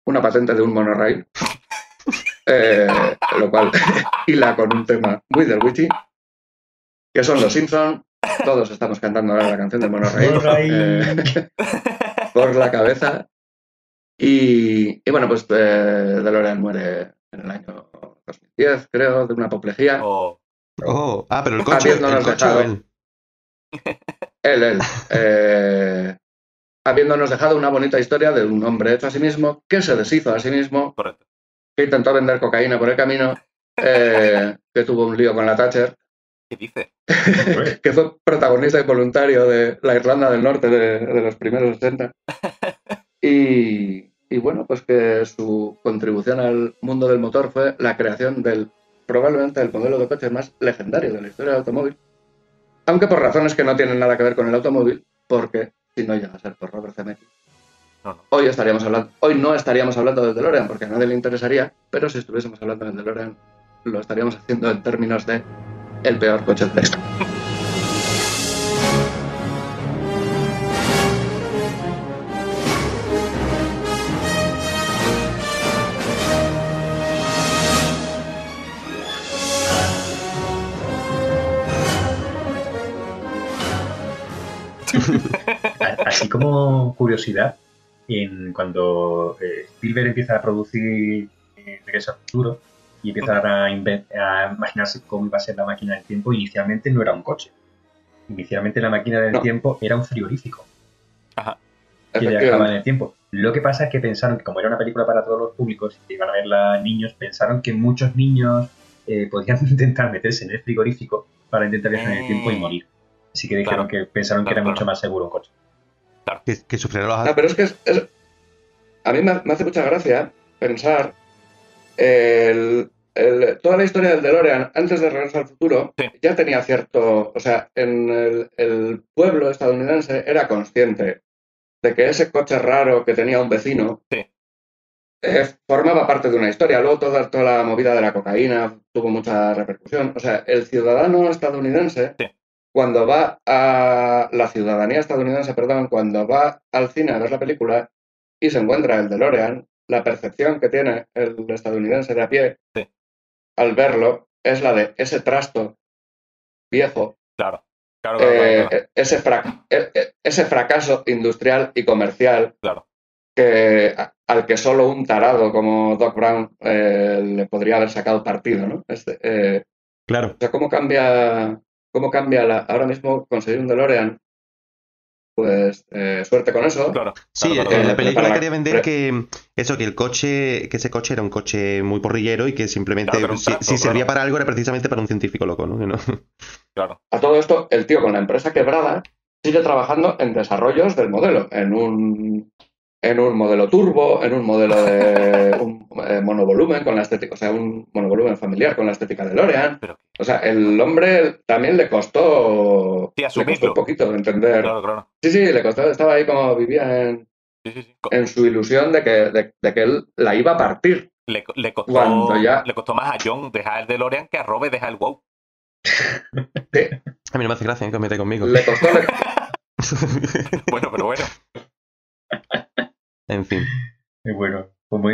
[SPEAKER 2] una patente de un monorail, lo cual hila con un tema muy del witty, que son los Simpsons. Todos estamos cantando ahora la canción del monorail por la cabeza. Y bueno, pues DeLorean muere en el año 2010, creo, de una apoplejía.
[SPEAKER 3] Pero el coche,
[SPEAKER 2] habiéndonos dejado, él. Habiéndonos dejado una bonita historia de un hombre hecho a sí mismo, que se deshizo a sí mismo,
[SPEAKER 5] Correcto.
[SPEAKER 2] que intentó vender cocaína por el camino, que tuvo un lío con la Thatcher.
[SPEAKER 5] ¿Qué dice?
[SPEAKER 2] Que fue protagonista y voluntario de la Irlanda del Norte de los primeros 60. Y bueno, pues que su contribución al mundo del motor fue la creación probablemente el modelo de coches más legendario de la historia del automóvil, aunque por razones que no tienen nada que ver con el automóvil, porque si no llega a ser por Robert Zemeckis, hoy no estaríamos hablando del DeLorean, porque a nadie le interesaría, pero si estuviésemos hablando del DeLorean, lo estaríamos haciendo en términos de el peor coche de la historia.
[SPEAKER 4] Así como curiosidad, cuando Spielberg empieza a producir Regreso al Futuro y empiezan a imaginarse cómo iba a ser la máquina del tiempo, inicialmente no era un coche. Inicialmente la máquina del tiempo era un frigorífico.
[SPEAKER 5] Ajá.
[SPEAKER 4] Que viajaba en el tiempo. Lo que pasa es que pensaron que como era una película para todos los públicos y que iban a verla niños, pensaron que muchos niños podían intentar meterse en el frigorífico para intentar viajar en el tiempo y morir. Así que dijeron que pensaron que era mucho más seguro un coche.
[SPEAKER 5] Claro.
[SPEAKER 3] Que sufrieron los...
[SPEAKER 2] pero es que a mí me hace mucha gracia pensar toda la historia del DeLorean antes de Regreso al Futuro ya tenía cierto... O sea, en el pueblo estadounidense era consciente de que ese coche raro que tenía un vecino formaba parte de una historia. Luego toda la movida de la cocaína tuvo mucha repercusión. O sea, el ciudadano estadounidense... Cuando va a la ciudadanía estadounidense, cuando va al cine a ver la película y se encuentra el DeLorean, la percepción que tiene el estadounidense de a pie al verlo es la de ese trasto viejo.
[SPEAKER 5] Claro.
[SPEAKER 2] Ese fracaso industrial y comercial
[SPEAKER 5] claro.
[SPEAKER 2] Al que solo un tarado como Doc Brown le podría haber sacado partido, ¿no?
[SPEAKER 3] Claro.
[SPEAKER 2] O sea, ¿cómo cambia ahora mismo conseguir un DeLorean? Pues suerte con eso.
[SPEAKER 5] Claro.
[SPEAKER 3] Sí, en la película quería vender que ese coche era un coche muy porrillero y que simplemente si servía para algo era precisamente para un científico loco, ¿no?
[SPEAKER 5] Claro.
[SPEAKER 2] A todo esto, el tío con la empresa quebrada sigue trabajando en desarrollos del modelo, en un modelo turbo, en un modelo de un monovolumen con la estética, o sea, un monovolumen familiar con la estética de DeLorean. O sea, el hombre también le costó un poquito entender.
[SPEAKER 5] Claro.
[SPEAKER 2] Sí, le costó, estaba ahí como vivía en su ilusión de que él la iba a partir.
[SPEAKER 5] Le costó más a John dejar el DeLorean que a Robert dejar el WoW.
[SPEAKER 2] Sí.
[SPEAKER 3] A mí no me hace gracia que mete conmigo.
[SPEAKER 2] Le costó.
[SPEAKER 5] Bueno.
[SPEAKER 3] En fin.
[SPEAKER 4] Bueno, pues muy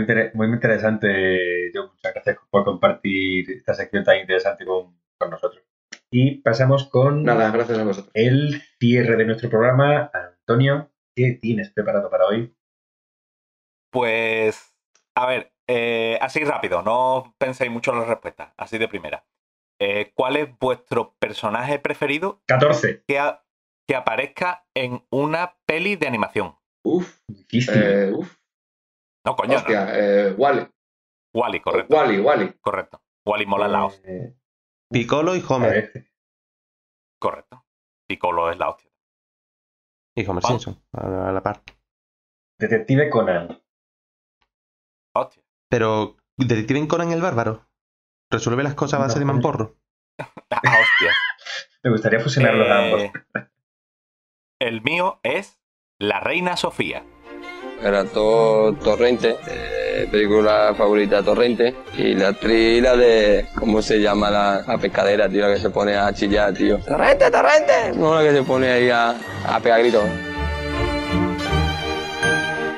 [SPEAKER 4] interesante, John. Muchas gracias por compartir esta sección tan interesante con nosotros. Y pasamos con
[SPEAKER 2] Nada, gracias a vosotros.
[SPEAKER 4] El cierre de nuestro programa. Antonio, ¿qué tienes preparado para hoy?
[SPEAKER 5] Pues, a ver, así rápido, no penséis mucho en las respuestas, así de primera. ¿Cuál es vuestro personaje preferido?
[SPEAKER 4] 14.
[SPEAKER 5] Que aparezca en una peli de animación.
[SPEAKER 4] Difícil.
[SPEAKER 5] No, coño.
[SPEAKER 2] Hostia,
[SPEAKER 5] no.
[SPEAKER 2] Wally.
[SPEAKER 5] Wally, correcto.
[SPEAKER 2] Wally.
[SPEAKER 5] Correcto. Wally mola la hostia.
[SPEAKER 3] Piccolo y Homer.
[SPEAKER 5] Correcto. Piccolo es la hostia.
[SPEAKER 3] Y Homer Simpson, a la par.
[SPEAKER 4] Detective Conan.
[SPEAKER 5] Hostia.
[SPEAKER 3] Pero, ¿Detective Conan el bárbaro? ¿Resuelve las cosas a base de mamporro?
[SPEAKER 5] Hostia.
[SPEAKER 4] Me gustaría fusionarlos a ambos.
[SPEAKER 5] El mío es la Reina Sofía.
[SPEAKER 8] Era todo torrente. película favorita, Torrente. Y la actriz, la de... ¿Cómo se llama la pescadera, tío? La que se pone a chillar, tío. ¡Torrente, Torrente! No, la que se pone ahí a pegar gritos.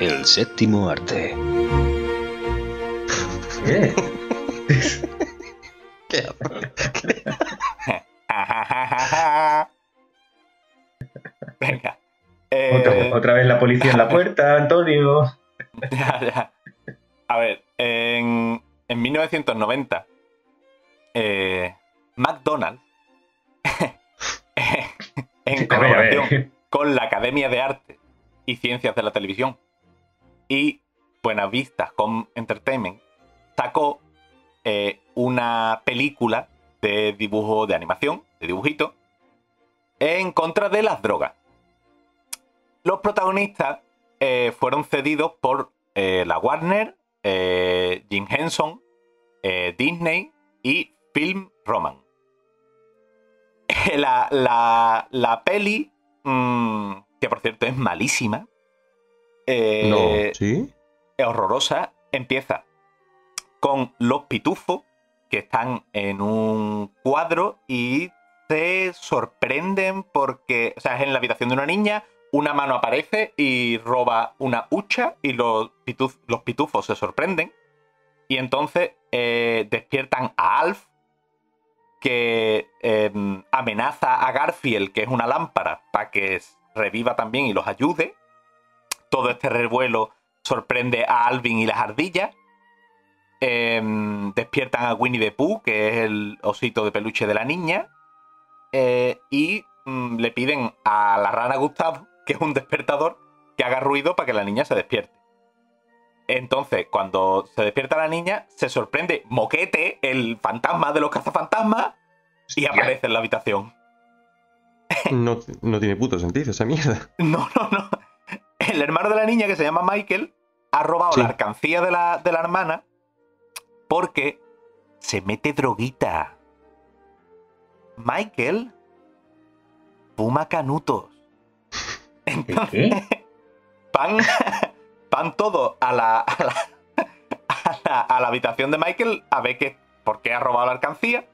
[SPEAKER 6] El séptimo arte.
[SPEAKER 4] ¿Qué?
[SPEAKER 3] ¿Qué?
[SPEAKER 5] Venga.
[SPEAKER 4] Otra vez la policía en la puerta, Antonio.
[SPEAKER 5] Ya. A ver, en 1990, McDonald's, en colaboración con la Academia de Arte y Ciencias de la Televisión y Buenas Vistas Home Entertainment, sacó una película de dibujo de animación, de dibujito, en contra de las drogas. Los protagonistas fueron cedidos por la Warner, Jim Henson, Disney y Film Roman. La peli, que por cierto es malísima,
[SPEAKER 3] No, ¿sí?
[SPEAKER 5] es horrorosa, empieza con los pitufos que están en un cuadro y se sorprenden porque, o sea, es en la habitación de una niña, una mano aparece y roba una hucha y los pitufos se sorprenden y entonces despiertan a Alf, que amenaza a Garfield, que es una lámpara, para que reviva también y los ayude. Todo este revuelo sorprende a Alvin y las ardillas. Despiertan a Winnie the Pooh, que es el osito de peluche de la niña. Y le piden a la rana Gustavo, que es un despertador, que haga ruido para que la niña se despierte. Entonces, cuando se despierta la niña, se sorprende Moquete, el fantasma de los cazafantasmas, y aparece en la habitación.
[SPEAKER 3] No tiene puto sentido esa mierda.
[SPEAKER 5] No. El hermano de la niña, que se llama Michael, ha robado la alcancía de la hermana porque se mete droguita. Michael fuma canutos. Entonces, van todos a la habitación de Michael a ver por qué ha robado la alcancía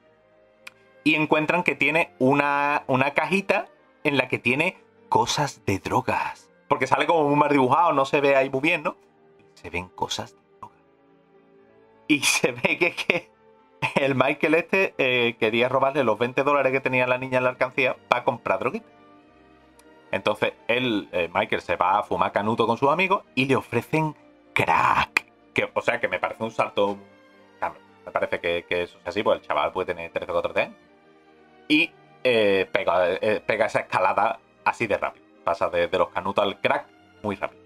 [SPEAKER 5] y encuentran que tiene una cajita en la que tiene cosas de drogas. Porque sale como muy mal dibujado, no se ve ahí muy bien, ¿no? Y se ven cosas de drogas. Y se ve que el Michael quería robarle los $20 que tenía la niña en la alcancía para comprar droguita. Entonces Michael se va a fumar canuto con sus amigos y le ofrecen crack. O sea, que me parece un salto... Me parece que eso es así, pues el chaval puede tener 13 o 14 años. Y pega esa escalada así de rápido. Pasa de los canutos al crack muy rápido.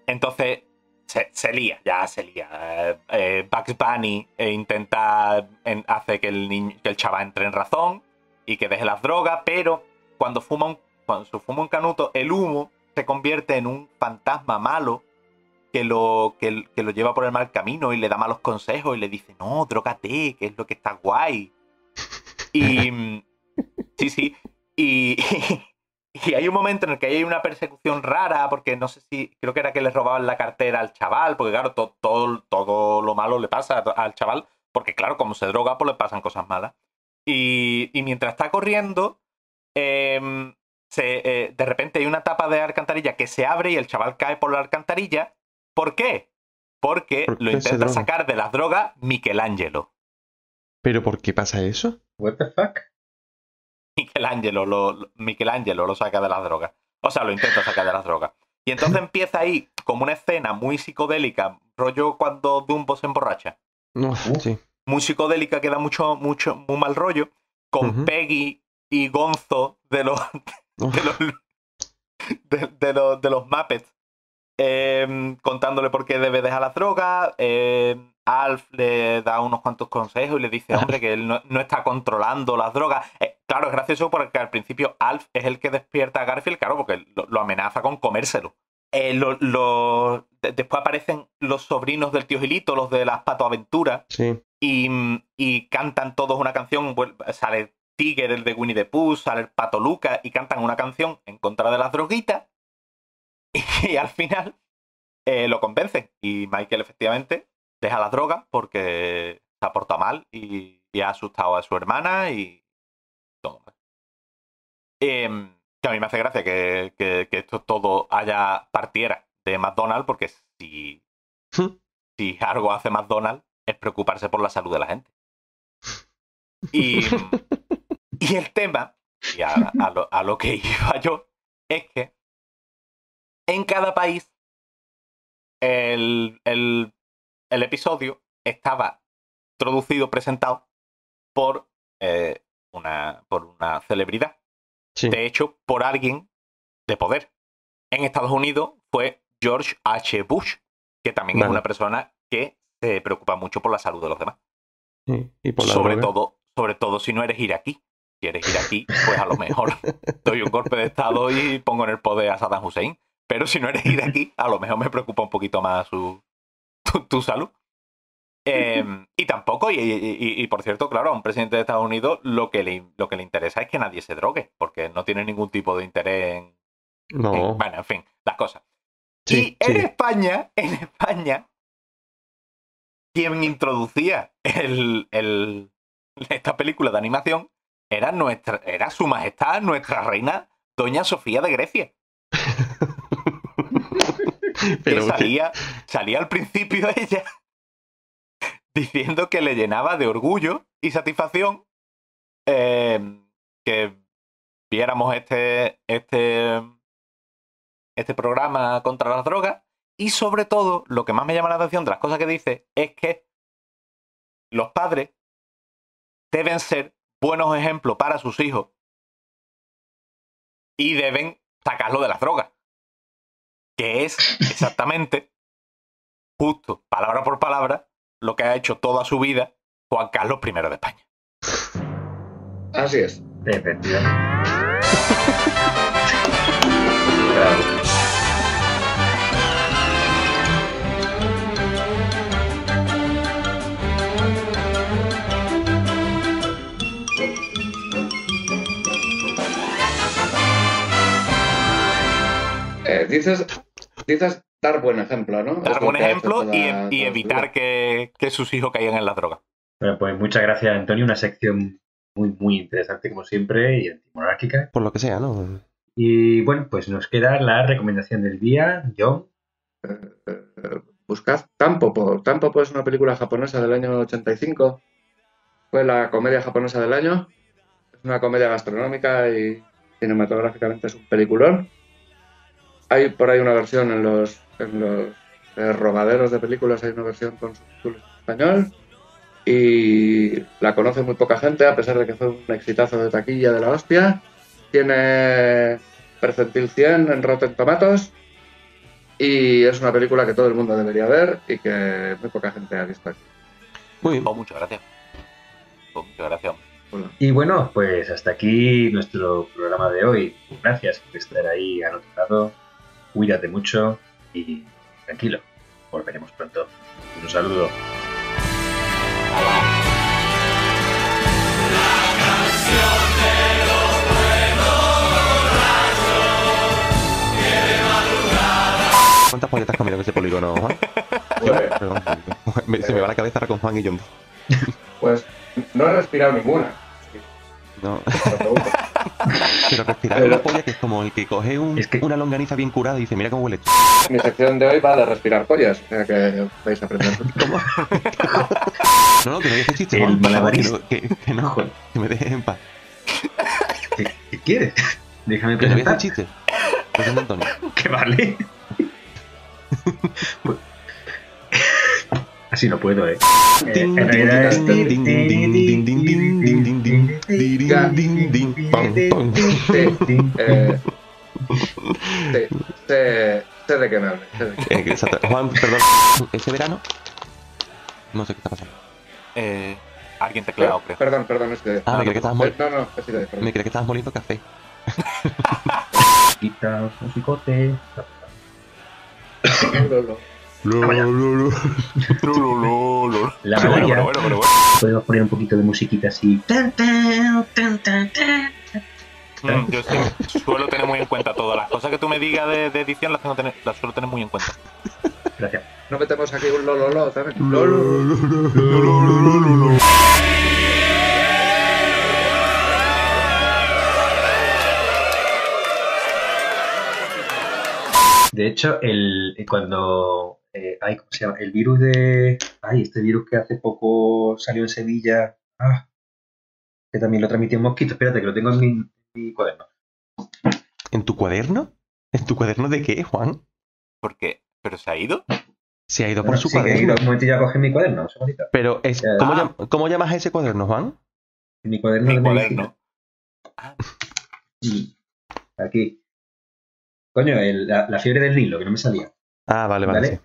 [SPEAKER 5] Entonces se lía. Bugs Bunny intenta hace que el chaval entre en razón y que deje las drogas, pero cuando se fuma un canuto, el humo se convierte en un fantasma malo que lo lleva por el mal camino y le da malos consejos y le dice, no, drógate, que es lo que está guay. Y sí. Y hay un momento en el que hay una persecución rara, porque no sé si, creo que era que le robaban la cartera al chaval, porque claro, todo lo malo le pasa al chaval, porque claro, como se droga, pues le pasan cosas malas. Y mientras está corriendo, de repente hay una tapa de alcantarilla que se abre y el chaval cae por la alcantarilla. ¿Por qué? Porque lo intenta sacar de las drogas Michelangelo.
[SPEAKER 3] ¿Pero por qué pasa eso?
[SPEAKER 4] What the fuck?
[SPEAKER 5] Michelangelo lo saca de las drogas. O sea, lo intenta sacar de las drogas. Y entonces empieza ahí como una escena muy psicodélica, rollo cuando Dumbo se emborracha.
[SPEAKER 3] Sí.
[SPEAKER 5] Muy psicodélica, que da muy mal rollo, con Peggy y Gonzo de los Muppets, contándole por qué debe dejar las drogas. Alf le da unos cuantos consejos y le dice, hombre, que él no está controlando las drogas. Claro, es gracioso porque al principio Alf es el que despierta a Garfield, claro, porque lo amenaza con comérselo. Después aparecen los sobrinos del tío Gilito, los de las Patoaventuras,
[SPEAKER 3] sí.
[SPEAKER 5] y cantan todos una canción. Sale Tiger, el de Winnie the Pooh, sale el Pato Lucas, y cantan una canción en contra de las droguitas. Y al final lo convencen. Y Michael efectivamente deja las drogas porque se ha portado mal y ha asustado a su hermana y todo. Que a mí me hace gracia que esto todo partiera de McDonald's, porque si algo hace McDonald's es preocuparse por la salud de la gente. Y el tema, y a lo que iba yo, es que en cada país el episodio estaba presentado por una celebridad.
[SPEAKER 3] Sí.
[SPEAKER 5] De hecho, por alguien de poder. En Estados Unidos fue George H. Bush, que también es una persona que se preocupa mucho por la salud de los demás.
[SPEAKER 3] Sí, y por la
[SPEAKER 5] sobre todo si no eres iraquí. Si eres iraquí, pues a lo mejor doy un golpe de estado y pongo en el poder a Saddam Hussein. Pero si no eres iraquí, a lo mejor me preocupa un poquito más tu salud. Y tampoco, y por cierto, claro, a un presidente de Estados Unidos lo que le interesa es que nadie se drogue, porque no tiene ningún tipo de interés en...
[SPEAKER 3] No.
[SPEAKER 5] Bueno, en fin, las cosas.
[SPEAKER 3] Sí,
[SPEAKER 5] y en España, quien introducía esta película de animación era su majestad, nuestra reina, Doña Sofía de Grecia.
[SPEAKER 3] Pero
[SPEAKER 5] que salía al principio ella diciendo que le llenaba de orgullo y satisfacción que viéramos este programa contra las drogas, y sobre todo lo que más me llama la atención de las cosas que dice es que los padres deben ser buenos ejemplos para sus hijos y deben sacarlo de las drogas, que es exactamente, justo, palabra por palabra, lo que ha hecho toda su vida Juan Carlos I de España.
[SPEAKER 2] Así es.
[SPEAKER 4] Efectivamente. Bravo.
[SPEAKER 2] Dices dar buen ejemplo, ¿no?
[SPEAKER 5] Dar buen ejemplo y evitar que sus hijos caigan en la droga.
[SPEAKER 4] Bueno, pues muchas gracias, Antonio. Una sección muy, muy interesante, como siempre, y antimonárquica.
[SPEAKER 3] Por lo que sea, ¿no?
[SPEAKER 4] Y bueno, pues nos queda la recomendación del día. John.
[SPEAKER 2] Buscad Tampopo. Tampopo es una película japonesa del año 85. Fue la comedia japonesa del año. Es una comedia gastronómica y cinematográficamente es un peliculón. Hay por ahí una versión en los rogaderos de películas, hay una versión con subtítulos en español y la conoce muy poca gente, a pesar de que fue un exitazo de taquilla de la hostia. Tiene percentil 100 en Rotten Tomatoes y es una película que todo el mundo debería ver y que muy poca gente ha visto aquí.
[SPEAKER 3] Muy bien.
[SPEAKER 5] Muchas gracias. Muchas gracias.
[SPEAKER 2] Bueno.
[SPEAKER 4] Y bueno, pues hasta aquí nuestro programa de hoy. Gracias por estar ahí al otro lado. Cuídate mucho y tranquilo. Volveremos pronto. Un saludo.
[SPEAKER 3] ¿Cuántas polletas has comido en ese polígono, Juan? Perdón, se me va la cabeza ahora con Juan y John.
[SPEAKER 2] Pues no he respirado ninguna.
[SPEAKER 3] No. Pero respirar una polla que es como el que coge una longaniza bien curada y dice, mira cómo huele.
[SPEAKER 2] Mi sección de hoy va de respirar pollas, o sea que vais a aprender.
[SPEAKER 3] ¿Cómo? No, que no digas chiste.
[SPEAKER 4] El malabarista.
[SPEAKER 3] Que no, que me dejes en paz.
[SPEAKER 4] ¿Qué quieres? Déjame
[SPEAKER 3] Que no digas
[SPEAKER 4] presentar.
[SPEAKER 3] chiste. Presenta Antonio.
[SPEAKER 4] Que vale. Así no puedo, ¿eh? En realidad es...
[SPEAKER 2] Sé de qué me hables.
[SPEAKER 3] Exacto. Juan, perdón. Este verano no sé qué está pasando.
[SPEAKER 5] Alguien tecleado, creo.
[SPEAKER 2] Perdón, es que...
[SPEAKER 3] Me creí que estabas moliendo.
[SPEAKER 2] No, es que...
[SPEAKER 3] Me creí que estabas moliendo café.
[SPEAKER 4] Quita un picote. La malaria.
[SPEAKER 5] Bueno.
[SPEAKER 4] Podemos poner un poquito de musiquita así.
[SPEAKER 5] Yo sí, suelo tener muy en cuenta todas las cosas que tú me digas de edición, las suelo tener muy en cuenta.
[SPEAKER 4] Gracias.
[SPEAKER 2] No metemos aquí un lololo también.
[SPEAKER 4] De hecho, cuando ¿cómo se llama? El virus de... este virus que hace poco salió en Sevilla, que también lo transmitió en mosquito. Espérate, que lo tengo en mi cuaderno.
[SPEAKER 3] ¿En tu cuaderno? ¿En tu cuaderno de qué, Juan?
[SPEAKER 5] ¿Por qué? ¿Pero se ha ido?
[SPEAKER 3] Se ha ido por su
[SPEAKER 4] Sí, que he ido
[SPEAKER 3] cuaderno.
[SPEAKER 4] un momentillo a coger mi cuaderno, un segundito.
[SPEAKER 3] Pero, ¿cómo llamas a ese cuaderno, Juan?
[SPEAKER 4] Mi cuaderno
[SPEAKER 5] Mi
[SPEAKER 4] de
[SPEAKER 5] cuaderno.
[SPEAKER 4] medicina. Aquí. Coño, la fiebre del Nilo, que no me salía.
[SPEAKER 3] Vale. Sí.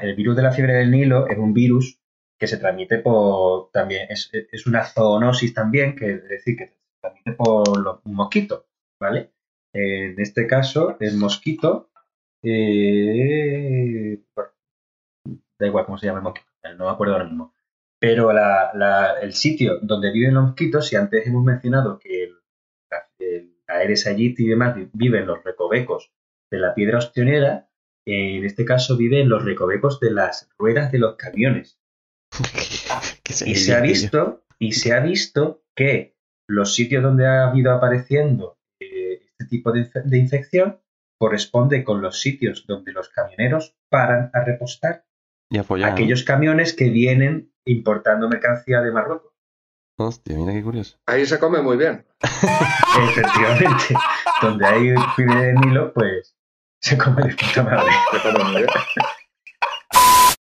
[SPEAKER 4] El virus de la fiebre del Nilo es un virus que se transmite por... También es una zoonosis también, que es decir, que se transmite por los mosquitos, ¿vale? En este caso, el mosquito... bueno, da igual cómo se llama el mosquito, no me acuerdo ahora mismo. Pero el sitio donde viven los mosquitos, si antes hemos mencionado que el Aedes aegypti y demás viven en los recovecos de la piedra ostionera, en este caso vive en los recovecos de las ruedas de los camiones. Y se ha visto que los sitios donde ha ido apareciendo este tipo de infección corresponde con los sitios donde los camioneros paran a repostar
[SPEAKER 3] Y apoyar.
[SPEAKER 4] aquellos camiones que vienen importando mercancía de Marruecos.
[SPEAKER 3] Hostia, mira qué curioso.
[SPEAKER 2] Ahí se come muy bien.
[SPEAKER 4] Efectivamente, donde hay fiebre del Nilo, pues se come de puta madre.
[SPEAKER 2] Se come muy bien.